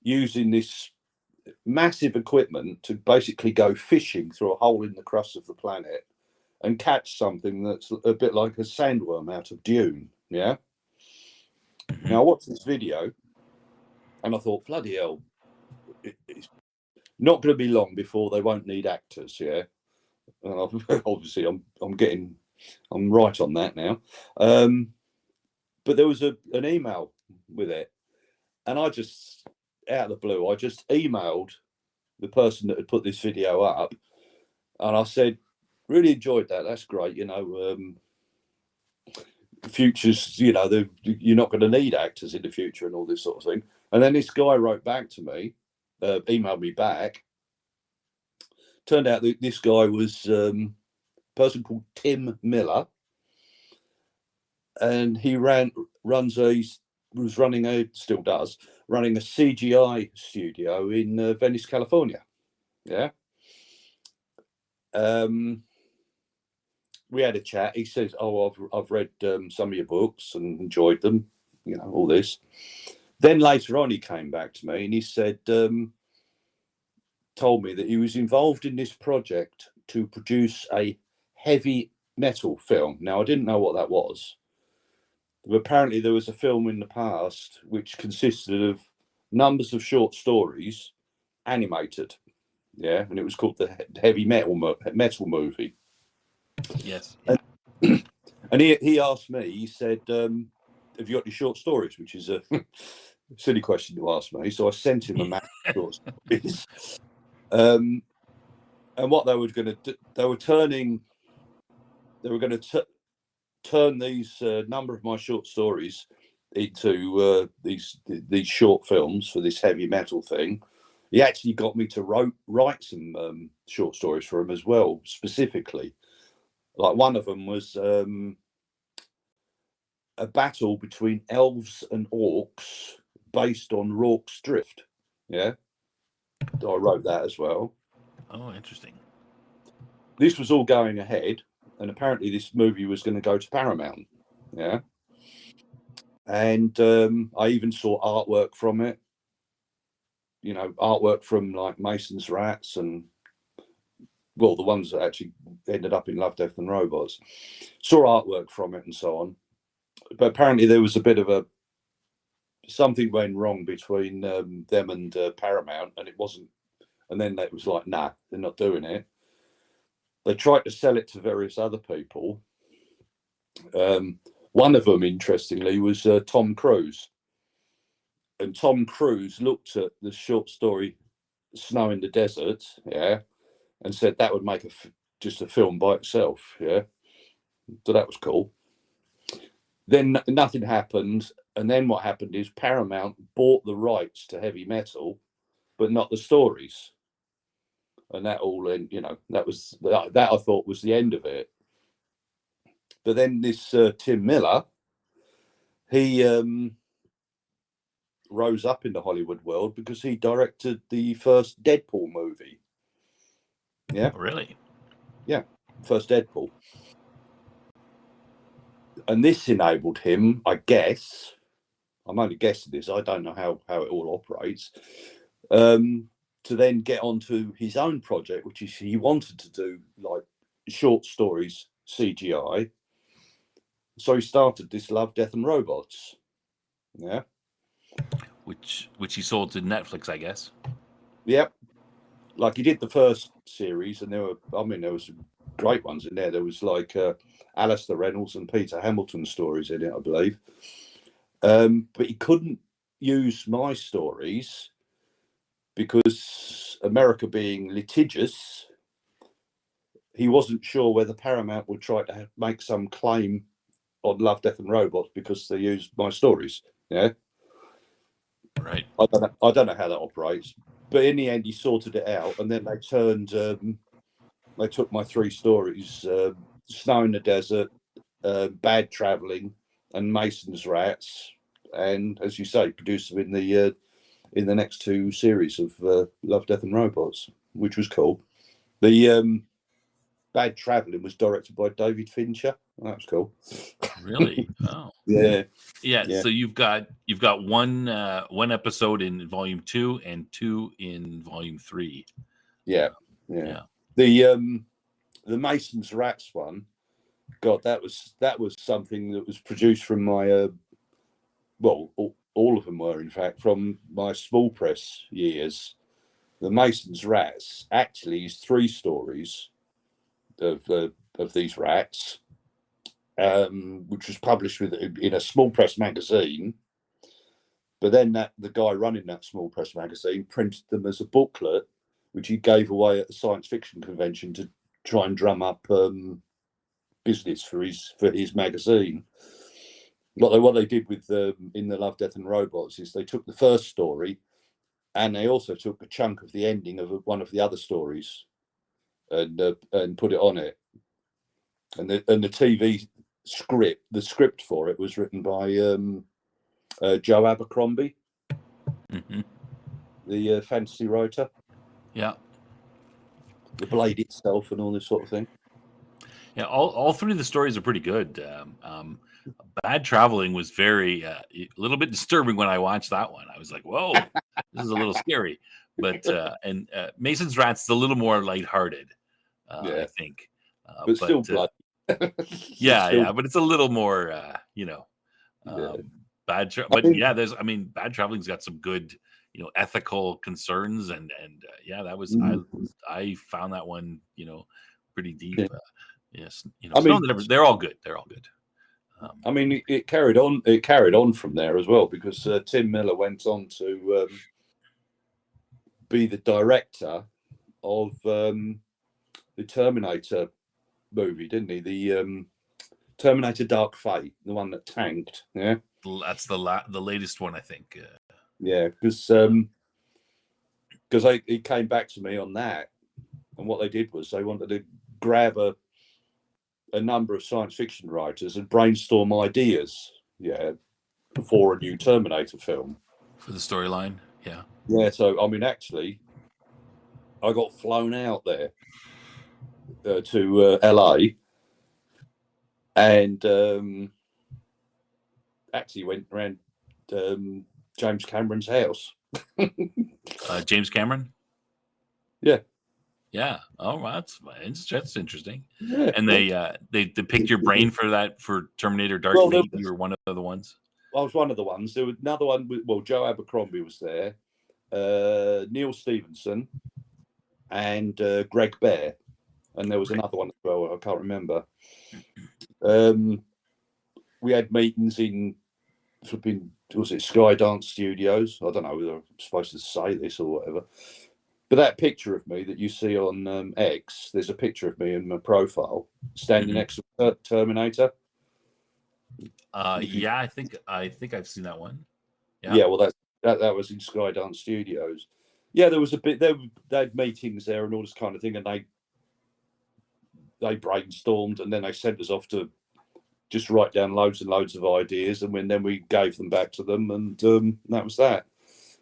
using this massive equipment to basically go fishing through a hole in the crust of the planet and catch something that's a bit like a sandworm out of Dune. Yeah. Mm-hmm. Now I watched this video and I thought, bloody hell, it's not going to be long before they won't need actors. Yeah. And obviously I'm right on that now. But there was an email with it, and I just, out of the blue, I just emailed the person that had put this video up, and I said, really enjoyed that. That's great. Futures, you're not going to need actors in the future and all this sort of thing. And then this guy wrote back to me, emailed me back. Turned out that this guy was a person called Tim Miller, and he running a CGI studio in Venice, California. Yeah. We had a chat. He says, "Oh, I've read some of your books and enjoyed them. All this." Then later on, he came back to me and he said, told me that he was involved in this project to produce a heavy metal film. Now, I didn't know what that was. But apparently there was a film in the past which consisted of numbers of short stories animated. Yeah. And it was called the Heavy Metal Movie. Yes. And he asked me, he said, have you got any short stories? Which is a silly question to ask me. So I sent him a map of short stories. And what they were going to do, they were going to turn these number of my short stories into these short films for this heavy metal thing. He actually got me to write some short stories for him as well, specifically. Like one of them was a battle between elves and orcs based on Rorke's Drift. Yeah. So I wrote that as well. Oh, interesting. This was all going ahead, and apparently this movie was going to go to Paramount. Yeah. And I even saw artwork from it. Artwork from like Mason's Rats and, well, the ones that actually ended up in Love, Death and Robots. Saw artwork from it and so on. But apparently there was a bit of something went wrong between them and Paramount, and it wasn't. And then it was like, nah, they're not doing it. They tried to sell it to various other people. One of them, interestingly, was Tom Cruise. And Tom Cruise looked at the short story Snow in the Desert, yeah, and said that would make just a film by itself. Yeah, so that was cool. Then nothing happened, and then what happened is Paramount bought the rights to Heavy Metal, but not the stories, and that all, and that was that I thought was the end of it. But then this Tim Miller, he rose up in the Hollywood world because he directed the first Deadpool movie. Yeah, Really? Yeah, first Deadpool. And this enabled him, I guess, I'm only guessing this, I don't know how it all operates, to then get onto his own project, which is he wanted to do like short stories, CGI. So he started this Love, Death and Robots. Yeah. Which he sold to Netflix, I guess. Yep. Like he did the first series, and there was some great ones in there. There was like Alistair Reynolds and Peter Hamilton stories in it, I believe. But he couldn't use my stories because America being litigious, he wasn't sure whether Paramount would try to make some claim on Love, Death and Robots because they used my stories. Yeah. Right. I don't know how that operates, but in the end, he sorted it out, and then they turned. They took my 3 stories: Snow in the Desert, Bad Traveling, and Mason's Rats, and as you say, produced them in the next 2 series of Love, Death and Robots, which was cool. The Bad Traveling was directed by David Fincher. That was cool. Really? Oh. Yeah. So you've got one episode in volume 2 and 2 in volume 3. Yeah. The Mason's Rats one, God, that was something that was produced from my all of them were, in fact, from my small press years. The Mason's Rats actually is 3 stories of these rats, which was published in a small press magazine. But then the guy running that small press magazine printed them as a booklet, which he gave away at the science fiction convention to try and drum up business for his magazine. What they did with in the Love, Death and Robots is they took the first story, and they also took a chunk of the ending of one of the other stories, and put it on it. And the TV script, the script for it was written by Joe Abercrombie, the fantasy writer. Yeah. The Blade itself and all this sort of thing. Yeah, all 3 of the stories are pretty good. Bad Traveling was a little bit disturbing when I watched that one. I was like, whoa, this is a little scary. But and Mason's Rats is a little more lighthearted, I think. But still blood. But it's a little more, Bad Traveling's got some good, ethical concerns, and that was I found that one, pretty deep. Yeah. Yes, they're all good. They're all good. It carried on. It carried on from there as well, because Tim Miller went on to be the director of the Terminator movie, didn't he? The Terminator Dark Fate, the one that tanked. Yeah, that's the latest one, I think. Yeah, because he came back to me on that, and what they did was they wanted to grab a number of science fiction writers and brainstorm ideas, for a new Terminator film. For the storyline, yeah. Yeah, so actually, I got flown out there to LA, and actually went around James Cameron's house. James Cameron? Yeah. Yeah. Oh, that's interesting. Yeah. And they picked your brain for Terminator Dark Fate. You were one of the ones. I was one of the ones. There was another one. Joe Abercrombie was there, Neil Stevenson, and Greg Bear, and there was another one as well. I can't remember. We had meetings in flipping, was it Skydance Studios? I don't know whether I'm supposed to say this or whatever. But that picture of me that you see on X, there's a picture of me in my profile standing next to Terminator. Yeah, I think I've seen that one. Yeah, well, that was in Skydance Studios. Yeah, there was a bit. They had meetings there and all this kind of thing, and they brainstormed, and then they sent us off to just write down loads and loads of ideas, and then we gave them back to them, and that was that.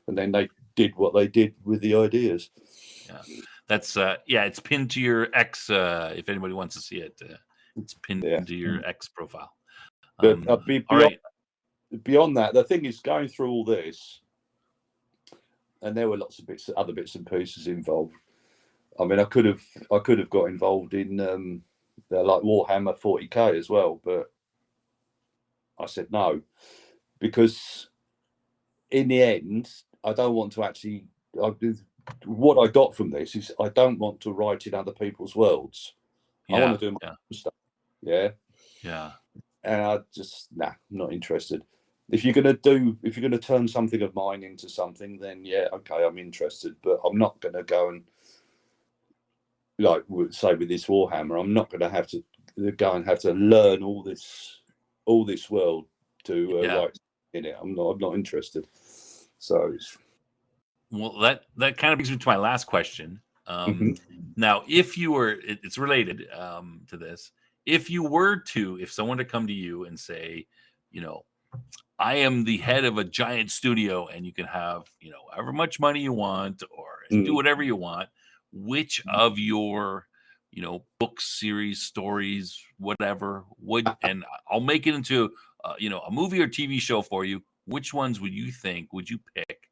And then they did what they did with the ideas. Yeah, that's it's pinned to your X. If anybody wants to see it, it's pinned to your X profile. But beyond that, the thing is, going through all this, and there were lots of other bits and pieces involved. I mean, I could have got involved in like Warhammer 40k as well, but I said no, because in the end, I don't want to actually. What I got from this is I don't want to write in other people's worlds. I want to do my own stuff. Yeah. And I just I'm not interested. If you're going to turn something of mine into something, then yeah, okay, I'm interested. But I'm not going to go and, like, say with this Warhammer, I'm not going to have to go and have to learn all this world to write in it. I'm not interested. So, well, that kind of brings me to my last question. Now, if you were, it's related to this. If you were to, if someone to come to you and say, I am the head of a giant studio, and you can have, however much money you want, or do whatever you want, which of your, books, series, stories, whatever and I'll make it into, a movie or TV show for you. Which ones would you pick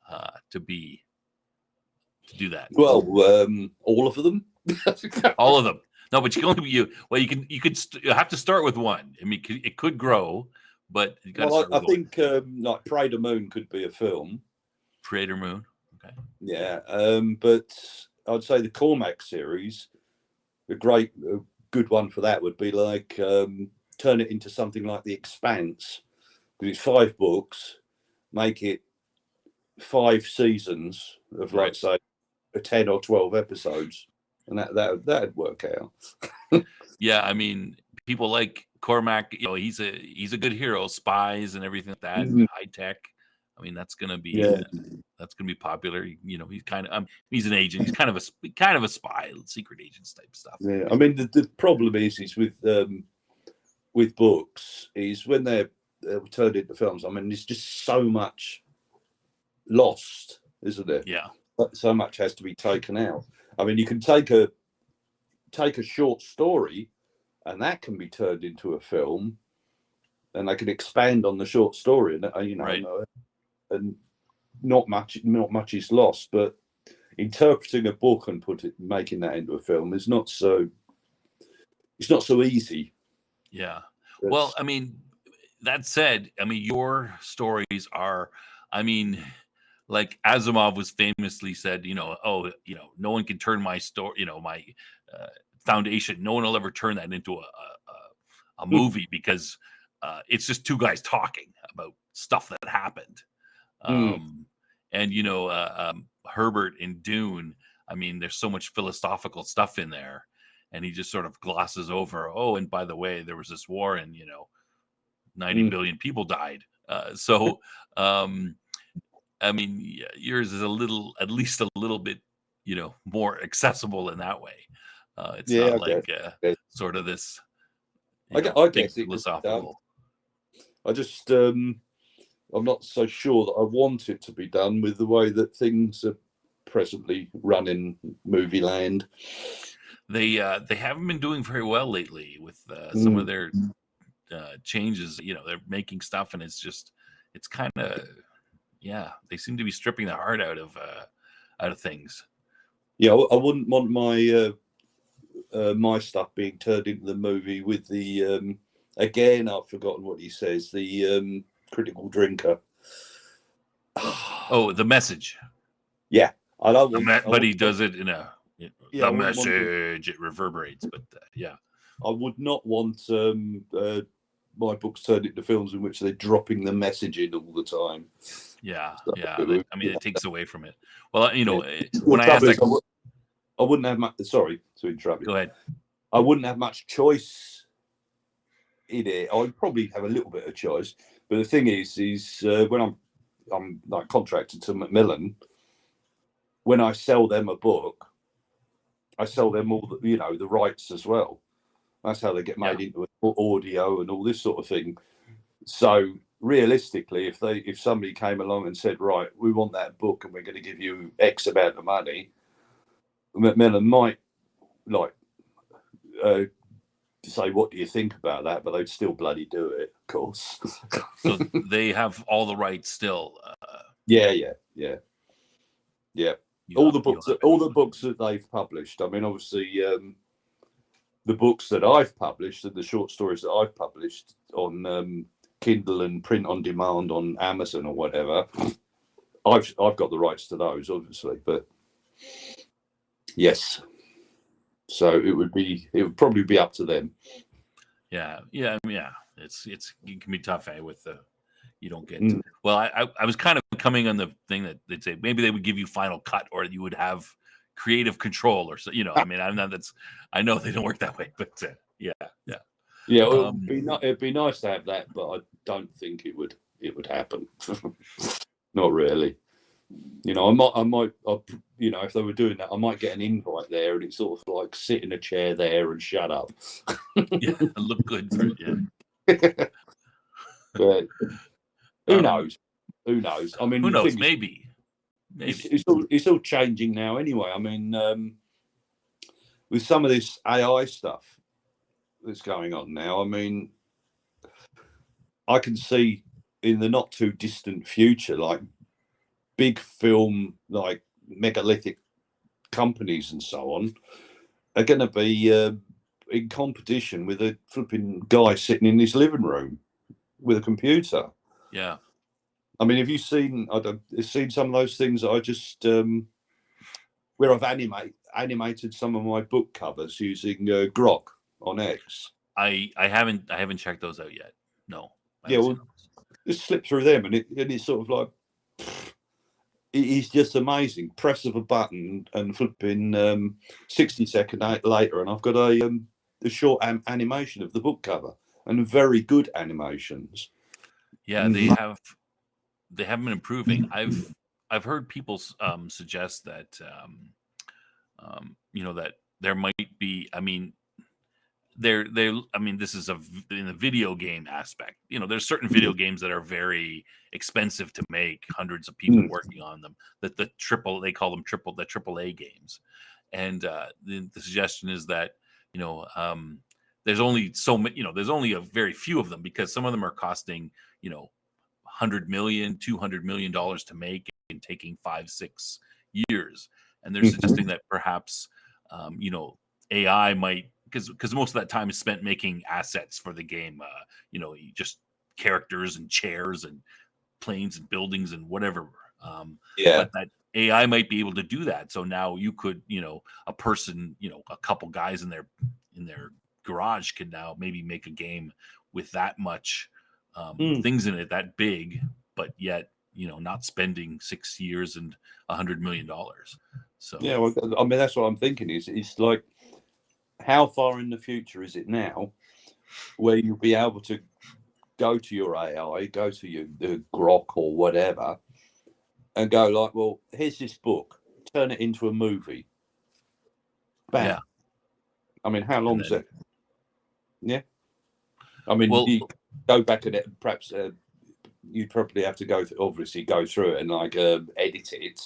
to do that? Well, all of them. All of them. No, but you can only you have to start with one. I mean, it could grow, but you got to start with I think like Prader Moon could be a film. Prader Moon, okay. Yeah, but I'd say the Cormac series, a good one for that would be like turn it into something like The Expanse, because it's 5 books, make it 5 seasons of like say 10 or 12 episodes, and that'd work out. Yeah, I mean, people like Cormac, he's a good hero, spies and everything like that, high tech. I mean, that's gonna be popular. He's kind of he's an agent. He's kind of a spy, secret agents type stuff. Yeah, I mean, the problem is with books is when they're turned into films. I mean, there's just so much lost, isn't there? Yeah, so much has to be taken out. I mean, you can take a short story, and that can be turned into a film, and they can expand on the short story, and and not much is lost. But interpreting a book and making that into a film is not so. It's not so easy. Yeah. Well, I mean, that said, I mean, your stories are, I mean, like Asimov was famously said, no one can turn my story, my Foundation, no one will ever turn that into a movie, because it's just 2 guys talking about stuff that happened. And Herbert in Dune, I mean, there's so much philosophical stuff in there, and he just sort of glosses over, and by the way, there was this war, and 90 billion people died. I mean, yours is at least a little bit, more accessible in that way. It's not like sort of this. I guess it philosophical. I just I'm not so sure that I want it to be done with the way that things are presently run in movie land. They haven't been doing very well lately with some of their changes. They're making stuff, and it's kind of. Yeah, they seem to be stripping the heart out of things. Yeah, I wouldn't want my my stuff being turned into the movie with the again, I've forgotten what he says, the critical drinker. Oh, The Message. Yeah, I don't want. But he does it in The Message. It reverberates, but yeah. I would not want my books turned into films in which they're dropping the message in all the time. Yeah, So yeah. it would, I mean, it takes away from it. Well, yeah. when I asked that, I wouldn't have much. Sorry to interrupt you. go ahead. I wouldn't have much choice in it. I'd probably have a little bit of choice, but the thing is when I'm like contracted to Macmillan, when I sell them a book, I sell them all the rights as well. That's how they get made into audio and all this sort of thing. So realistically, if somebody came along and said, right, we want that book and we're going to give you X amount of money, Macmillan might like say, what do you think about that? But they'd still bloody do it, of course. So they have all the rights still. Yeah. All the books that they've published. I mean, obviously, the books that I've published and the short stories that I've published on Kindle and print on demand on Amazon or whatever, I've got the rights to those, obviously. But yes, so it would probably be up to them. Yeah. It can be tough, with the you don't get. Well, I was kind of coming on the thing that they'd say maybe they would give you final cut or you would have creative control or so. I mean, I know they don't work that way, but yeah. It'd be nice to have that, but I don't think it would happen. Not really. I might, if they were doing that, I might get an invite there, and it's sort of like sit in a chair there and shut up. Yeah, look good for it. Yeah. But who knows? Who knows? I mean, who knows? Maybe. It's all changing now, anyway. I mean, with some of this AI stuff that's going on now, I mean, I can see in the not too distant future, like big film, like megalithic companies and so on, are going to be in competition with a flipping guy sitting in his living room with a computer. Yeah. I mean, have you seen some of those things that I just where I've animated some of my book covers using Grok on X? I haven't checked those out yet. No. Yeah, well, just slip through them, and it's sort of like it's just amazing. Press of a button and flipping 60 seconds later, and I've got a short animation of the book cover and very good animations. Yeah, they have been improving. I've heard people suggest that that there might be. I mean, this is in the video game aspect. There's certain video games that are very expensive to make, hundreds of people working on them. That they call them the AAA games, and the suggestion is that there's only so many. There's only a very few of them because some of them are costing $100 million, $200 million to make and taking 5-6 years, and they're suggesting that perhaps AI might. Because most of that time is spent making assets for the game, just characters and chairs and planes and buildings and whatever. But that AI might be able to do that. So now you could, a person, a couple guys in their garage could now maybe make a game with that much things in it, that big, but yet not spending 6 years and $100 million. So yeah, well, I mean that's what I'm thinking. It's like, how far in the future is it now where you'll be able to go to your AI, go to your Grok or whatever, and go like, well, here's this book, turn it into a movie. Bam. Yeah. I mean, how long is it? Yeah. I mean, you go back and perhaps you'd probably have to go through it and like edit it.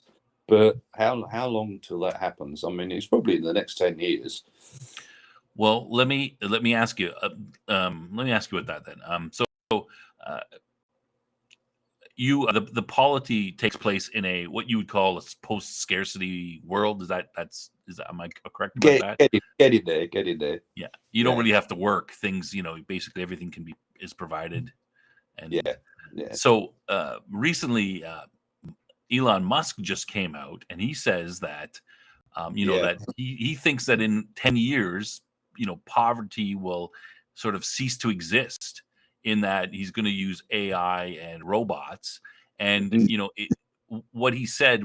But how long till that happens? I mean, it's probably in the next 10 years. Well, let me ask you. Let me ask you about that then. The polity takes place in a what you would call a post-scarcity world. Is that am I correct about that? Get in there. Yeah, you don't really have to work. Things, basically everything is provided. And yeah. So recently, Elon Musk just came out and he says that that he thinks that in 10 years, poverty will sort of cease to exist, in that he's going to use AI and robots, And what he said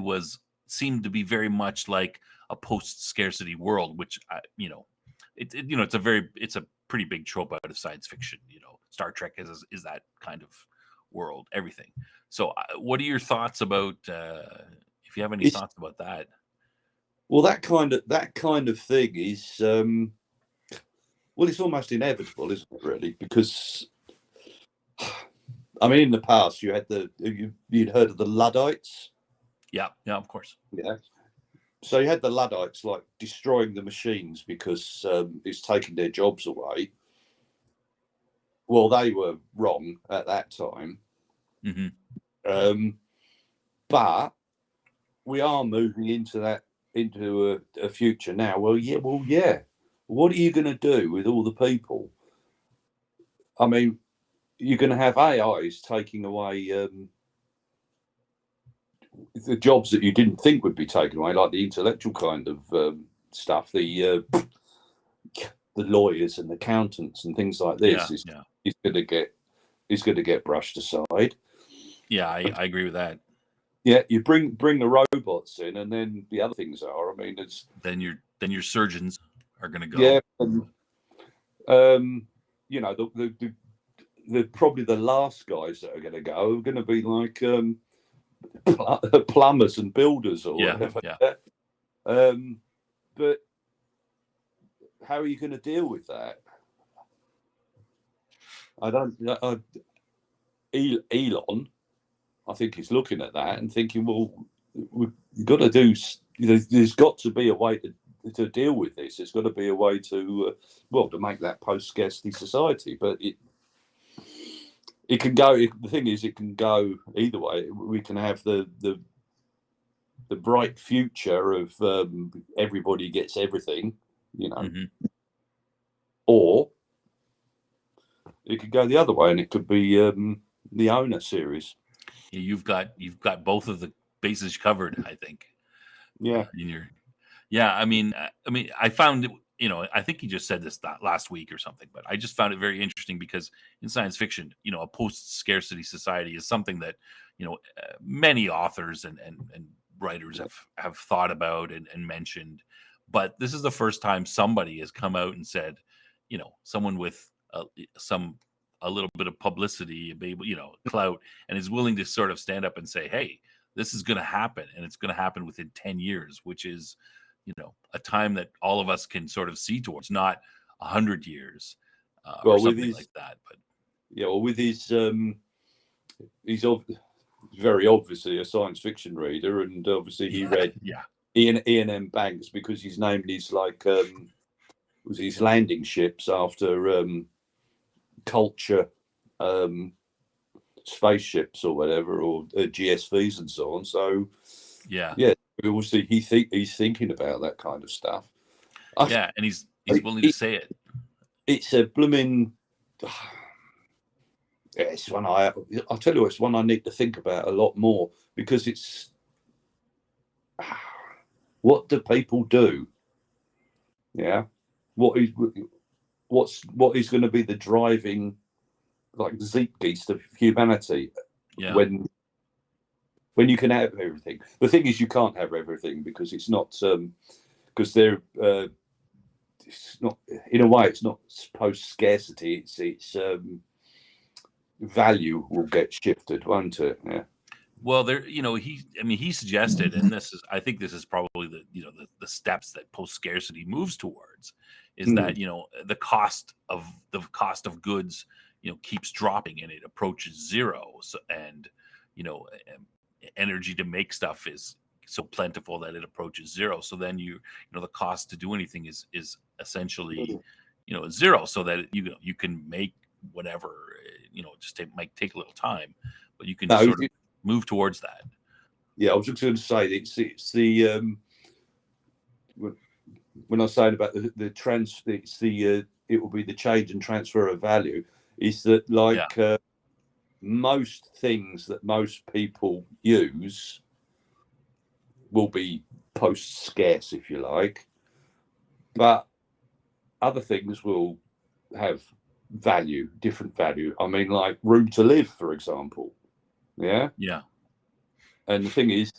seemed to be very much like a post-scarcity world, which it's a pretty big trope out of science fiction. Star Trek is that kind of world, everything. So what are your thoughts about if you have any thoughts about that? Well, that kind of thing is well, it's almost inevitable, isn't it, really? Because I mean, in the past you'd heard of the Luddites. Yeah, of course. Yeah. So you had the Luddites like destroying the machines because it's taking their jobs away. Well, they were wrong at that time. Mm-hmm. But we are moving into a future now. Well, yeah. What are you going to do with all the people? I mean, you're going to have AIs taking away the jobs that you didn't think would be taken away, like the intellectual kind of stuff, the lawyers and accountants and things like this. Is going to get brushed aside. Yeah, I agree with that. Yeah, you bring the robots in, and then the other things are. I mean, it's then your surgeons are going to go. Yeah, the probably the last guys that are going to go are going to be like plumbers and builders or whatever. Yeah. But how are you going to deal with that? Elon, I think he's looking at that and thinking, well, we've got to do. There's got to be a way to deal with this. There's got to be a way to to make that post-scarcity society. But it can go. The thing is, it can go either way. We can have the bright future of everybody gets everything, or it could go the other way, and it could be the Owner series. You've got both of the bases covered, I think. Yeah. I mean, I found it. I think he just said this last week or something, but I just found it very interesting because in science fiction, a post-scarcity society is something that many authors and writers have thought about and mentioned, but this is the first time somebody has come out and said, someone with a little bit of publicity, clout, and is willing to sort of stand up and say, hey, this is going to happen, and it's going to happen within 10 years, which is, a time that all of us can sort of see towards, not 100 years or something like that. But with his, he's very obviously a science fiction reader, and obviously he read Ian M. Banks because he's named his was his landing ships after culture spaceships or whatever, or GSVs and so on. So obviously he's thinking about that kind of stuff. And he's willing to say it. It's a blooming. It's one I'll tell you, it's one I need to think about a lot more, because it's what do people do? Yeah, what is going to be the driving zeitgeist of humanity? Yeah. When you can have everything. The thing is, you can't have everything because it's not because they're it's not, in a way, it's not post scarcity. It's value will get shifted, won't it? Yeah. Well, he suggested, and I think this is probably the steps that post scarcity moves towards, is that the cost of goods keeps dropping and it approaches zero. So, and energy to make stuff is so plentiful that it approaches zero. So then the cost to do anything is essentially zero, so that you can make whatever, might take a little time, but you can sort of move towards that. Yeah, I was just going to say it's the when I was saying about it will be the change and transfer of value, is that most things that most people use will be post scarce, if you like, but other things will have value, different value. I mean, like room to live, for example. Yeah. And the thing is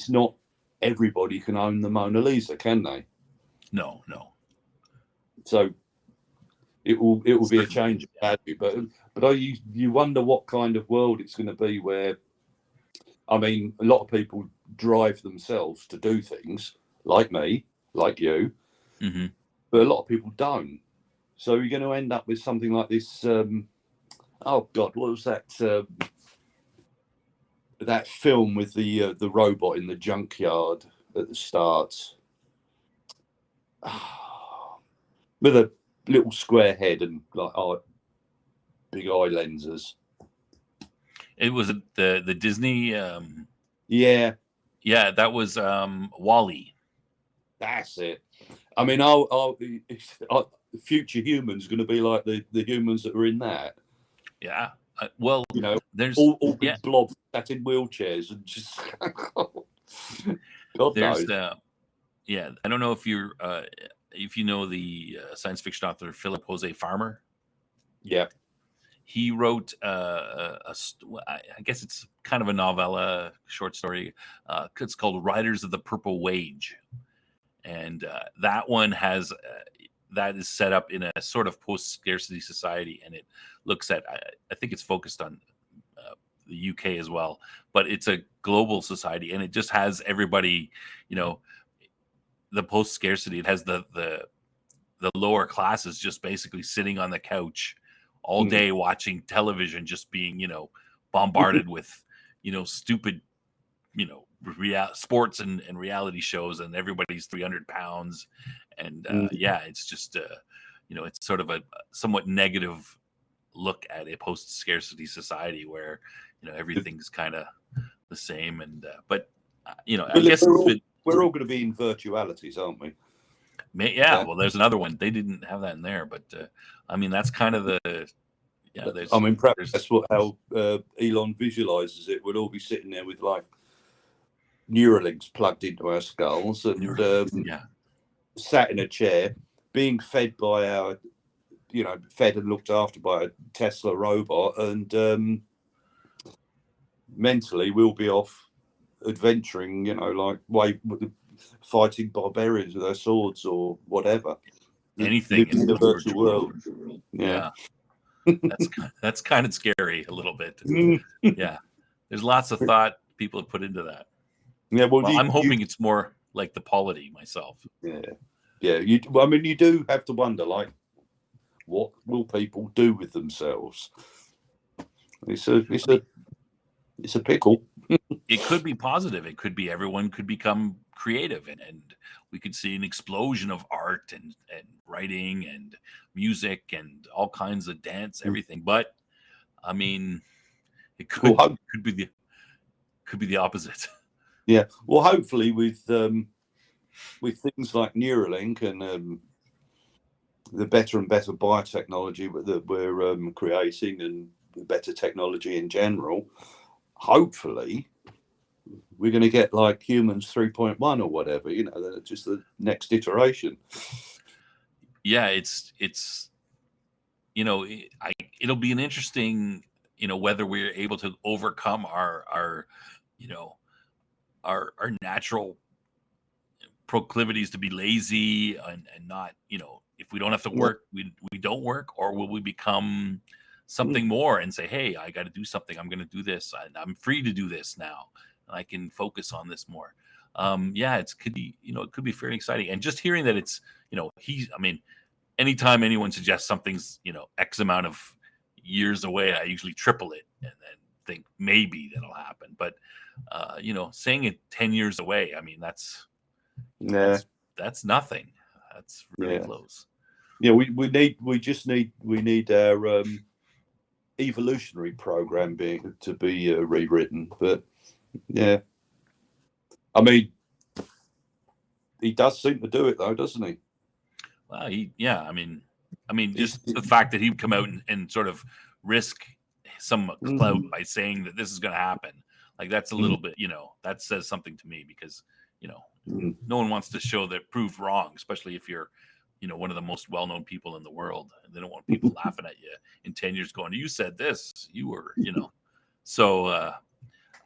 not everybody can own the Mona Lisa, can they? No. So it will be a change of value, but you wonder what kind of world it's going to be where, I mean, a lot of people drive themselves to do things, like me, like you, Mm-hmm. but a lot of people don't. So you're going to end up with something like this. Oh God, what was that? That film with the robot in the junkyard at the start, with a little square head and like big eye lenses. It was the Disney. Yeah, That was Wall-E. that's it. I mean, future humans going to be like the humans that were in that. Yeah. Well, You know, there's all big blobs sat in wheelchairs and just God there's knows. I don't know if you know the science fiction author Philip Jose Farmer. Yeah. He wrote I guess it's kind of a novella, short story. It's called Riders of the Purple Wage, and that one has that is set up in a sort of post-scarcity society, and it looks at I think it's focused on the UK as well, but it's a global society, and it just has everybody, the post-scarcity. It has the lower classes just basically sitting on the couch all day watching television, just being bombarded with stupid sports and reality shows, and everybody's 300 pounds, and it's just it's sort of a somewhat negative look at a post-scarcity society where everything's kind of the same, and but I guess we're all going to be in virtualities, aren't we? Well, there's another one. They didn't have that in there, but I mean, that's kind of the I mean, perhaps that's how Elon visualizes it. We'll all be sitting there with like Neuralinks plugged into our skulls and sat in a chair, being fed by our, fed and looked after by a Tesla robot, and mentally we'll be off adventuring, fighting barbarians with our swords or whatever. Anything in the virtual world. Yeah. That's kind of scary a little bit. Yeah. There's lots of thought people have put into that. Yeah, well, I'm hoping it's more like the polity myself. Yeah. I mean, you do have to wonder, like, what will people do with themselves? It's a pickle. It could be positive. It could be everyone could become creative, and we could see an explosion of art and writing and music and all kinds of dance, everything. But I mean, it could be the opposite. Yeah. Well, hopefully with things like Neuralink and the better and better biotechnology that we're creating, and the better technology in general, hopefully we're going to get like humans 3.1 or whatever, just the next iteration. Yeah, it's it'll be an interesting, whether we're able to overcome our natural proclivities to be lazy and not, if we don't have to work, we don't work, or will we become something more and say, hey, I got to do something. I'm going to do this. I'm free to do this now. And I can focus on this more. It could be fairly exciting. And just hearing that it's, anytime anyone suggests something's, X amount of years away, I usually triple it and then think maybe that'll happen. But, saying it 10 years away, I mean, that's nothing. That's really close. Yeah, we need our evolutionary program to be rewritten. But yeah, I mean, he does seem to do it though, doesn't he? Well, just the fact that he would come out and sort of risk some clout by saying that this is going to happen, like that's a little bit, that says something to me, because no one wants to show that proved wrong, especially if you're one of the most well-known people in the world, and they don't want people laughing at you in 10 years going, you said this, you were, so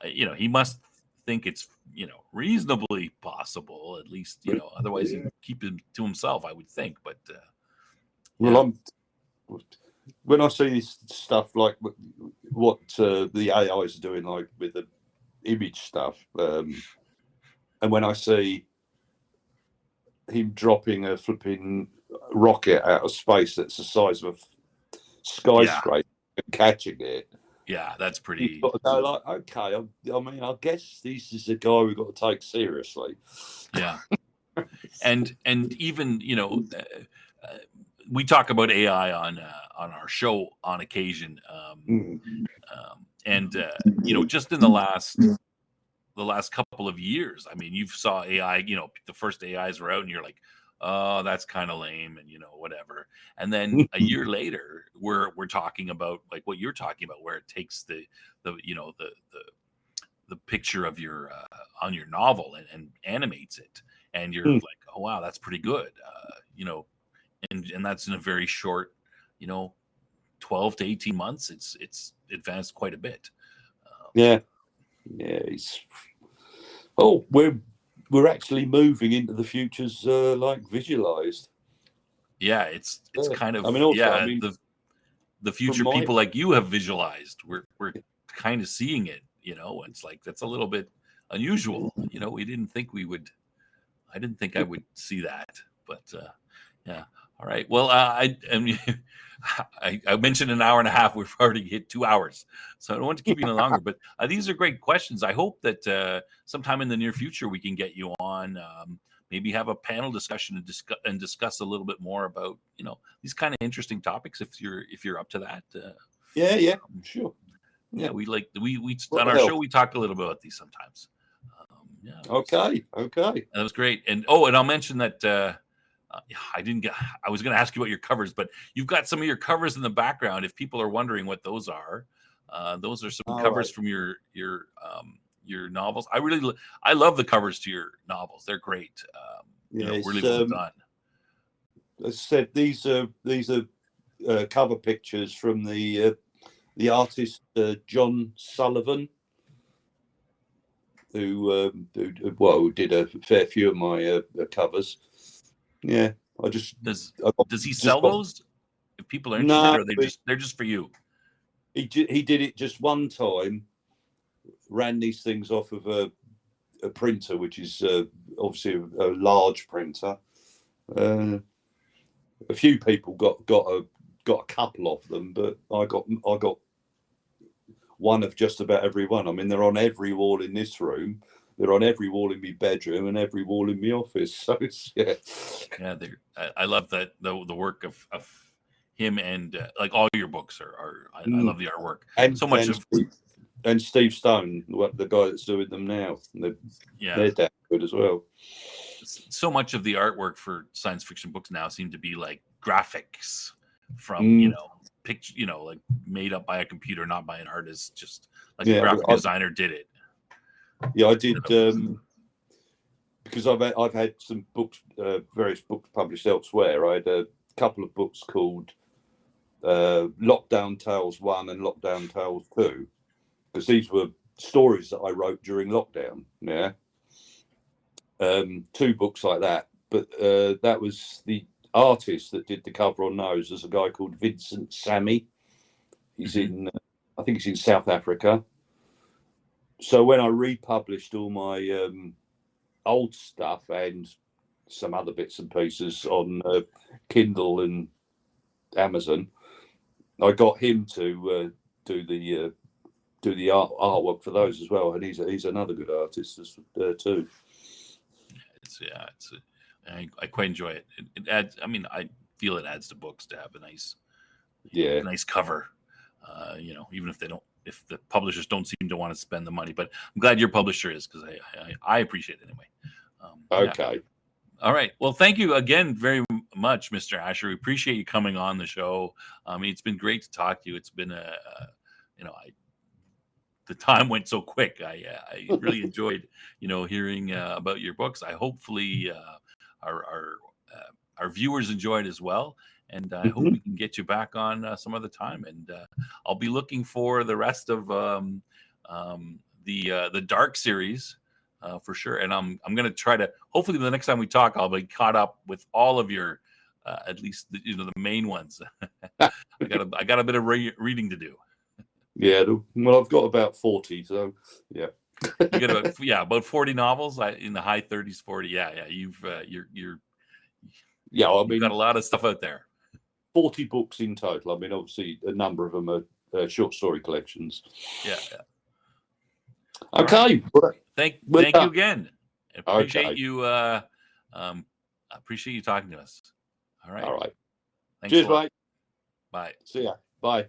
he must think it's, reasonably possible, at least, otherwise he'd keep it to himself, I would think. But Well, when I see this stuff like what the AIs are doing, like with the image stuff, and when I see him dropping a flipping rocket out of space that's the size of a skyscraper and catching it, that's pretty. You've got to go like, okay, I mean, I guess this is a guy we've got to take seriously. Yeah. and even, we talk about AI on our show on occasion, and just in the last couple of years, I mean, you saw AI, the first AIs were out and you're like, oh, that's kind of lame, and whatever. And then a year later, we're talking about like what you're talking about, where it takes the picture of your on your novel and animates it, and you're like, oh wow, that's pretty good, and that's in a very short, 12 to 18 months. It's advanced quite a bit. We're actually moving into the futures like visualized. It's kind of, I mean, also, the future people like you have visualized. We're kind of seeing it. It's like, that's a little bit unusual. We didn't think we would. I didn't think I would see that, but yeah. All right. Well, I mentioned an hour and a half. We've already hit 2 hours, so I don't want to keep you any longer. But these are great questions. I hope that sometime in the near future we can get you on. Maybe have a panel discussion and discuss a little bit more about these kind of interesting topics. If you're up to that. Sure. Yeah, we on our show we talk a little bit about these sometimes. Okay. That was great. And I'll mention that. I was going to ask you about your covers, but you've got some of your covers in the background. If people are wondering what those are some covers from your novels. I love the covers to your novels. They're great. Really well done. As I said, these are cover pictures from the artist John Sullivan, who did a fair few of my covers. Yeah, does he sell those? If people are interested, or they're just for you? He did it just one time. Ran these things off of a printer, which is obviously a large printer. A few people got a couple of them, but I got one of just about every one. I mean, they're on every wall in this room. They're on every wall in my bedroom and every wall in my office. So it's I love that the work of him, and like all your books I love the artwork. And so much and Steve Stone, the guy that's doing them now. They're damn good as well. So much of the artwork for science fiction books now seem to be like graphics from picture, like made up by a computer, not by an artist. Just like a graphic designer did it. Yeah, I did because I've had some books, various books published elsewhere. I had a couple of books called Lockdown Tales 1 and Lockdown Tales 2, because these were stories that I wrote during lockdown. Yeah, 2 books like that. But that was the artist that did the cover on those. There's a guy called Vincent Sammy. He's in, I think he's in South Africa. So when I republished all my old stuff and some other bits and pieces on Kindle and Amazon, I got him to do the artwork for those as well, and he's another good artist too. I quite enjoy it. It adds. I mean, I feel it adds to books to have a nice, nice cover. Even if the publishers don't seem to want to spend the money, but I'm glad your publisher is, because I appreciate it anyway. Okay. Yeah. All right. Well, thank you again very much, Mr. Asher. We appreciate you coming on the show. I mean, it's been great to talk to you. It's been the time went so quick. I really enjoyed, hearing about your books. I hopefully our viewers enjoyed as well. And I hope we can get you back on some other time. And I'll be looking for the rest of the Dark series for sure. And I'm going to try to, hopefully the next time we talk, I'll be caught up with all of your at least the main ones. I got a bit of reading to do. Yeah, well, I've got about 40, so yeah. You got about 40 novels in the high 30s, 40. Yeah. You've you've got a lot of stuff out there. 40 books in total. I mean, obviously, a number of them are short story collections. Yeah. Okay. Right. Thank you again. Appreciate you. Appreciate you talking to us. All right. All right. Thanks Cheers, mate. Bye. See ya. Bye.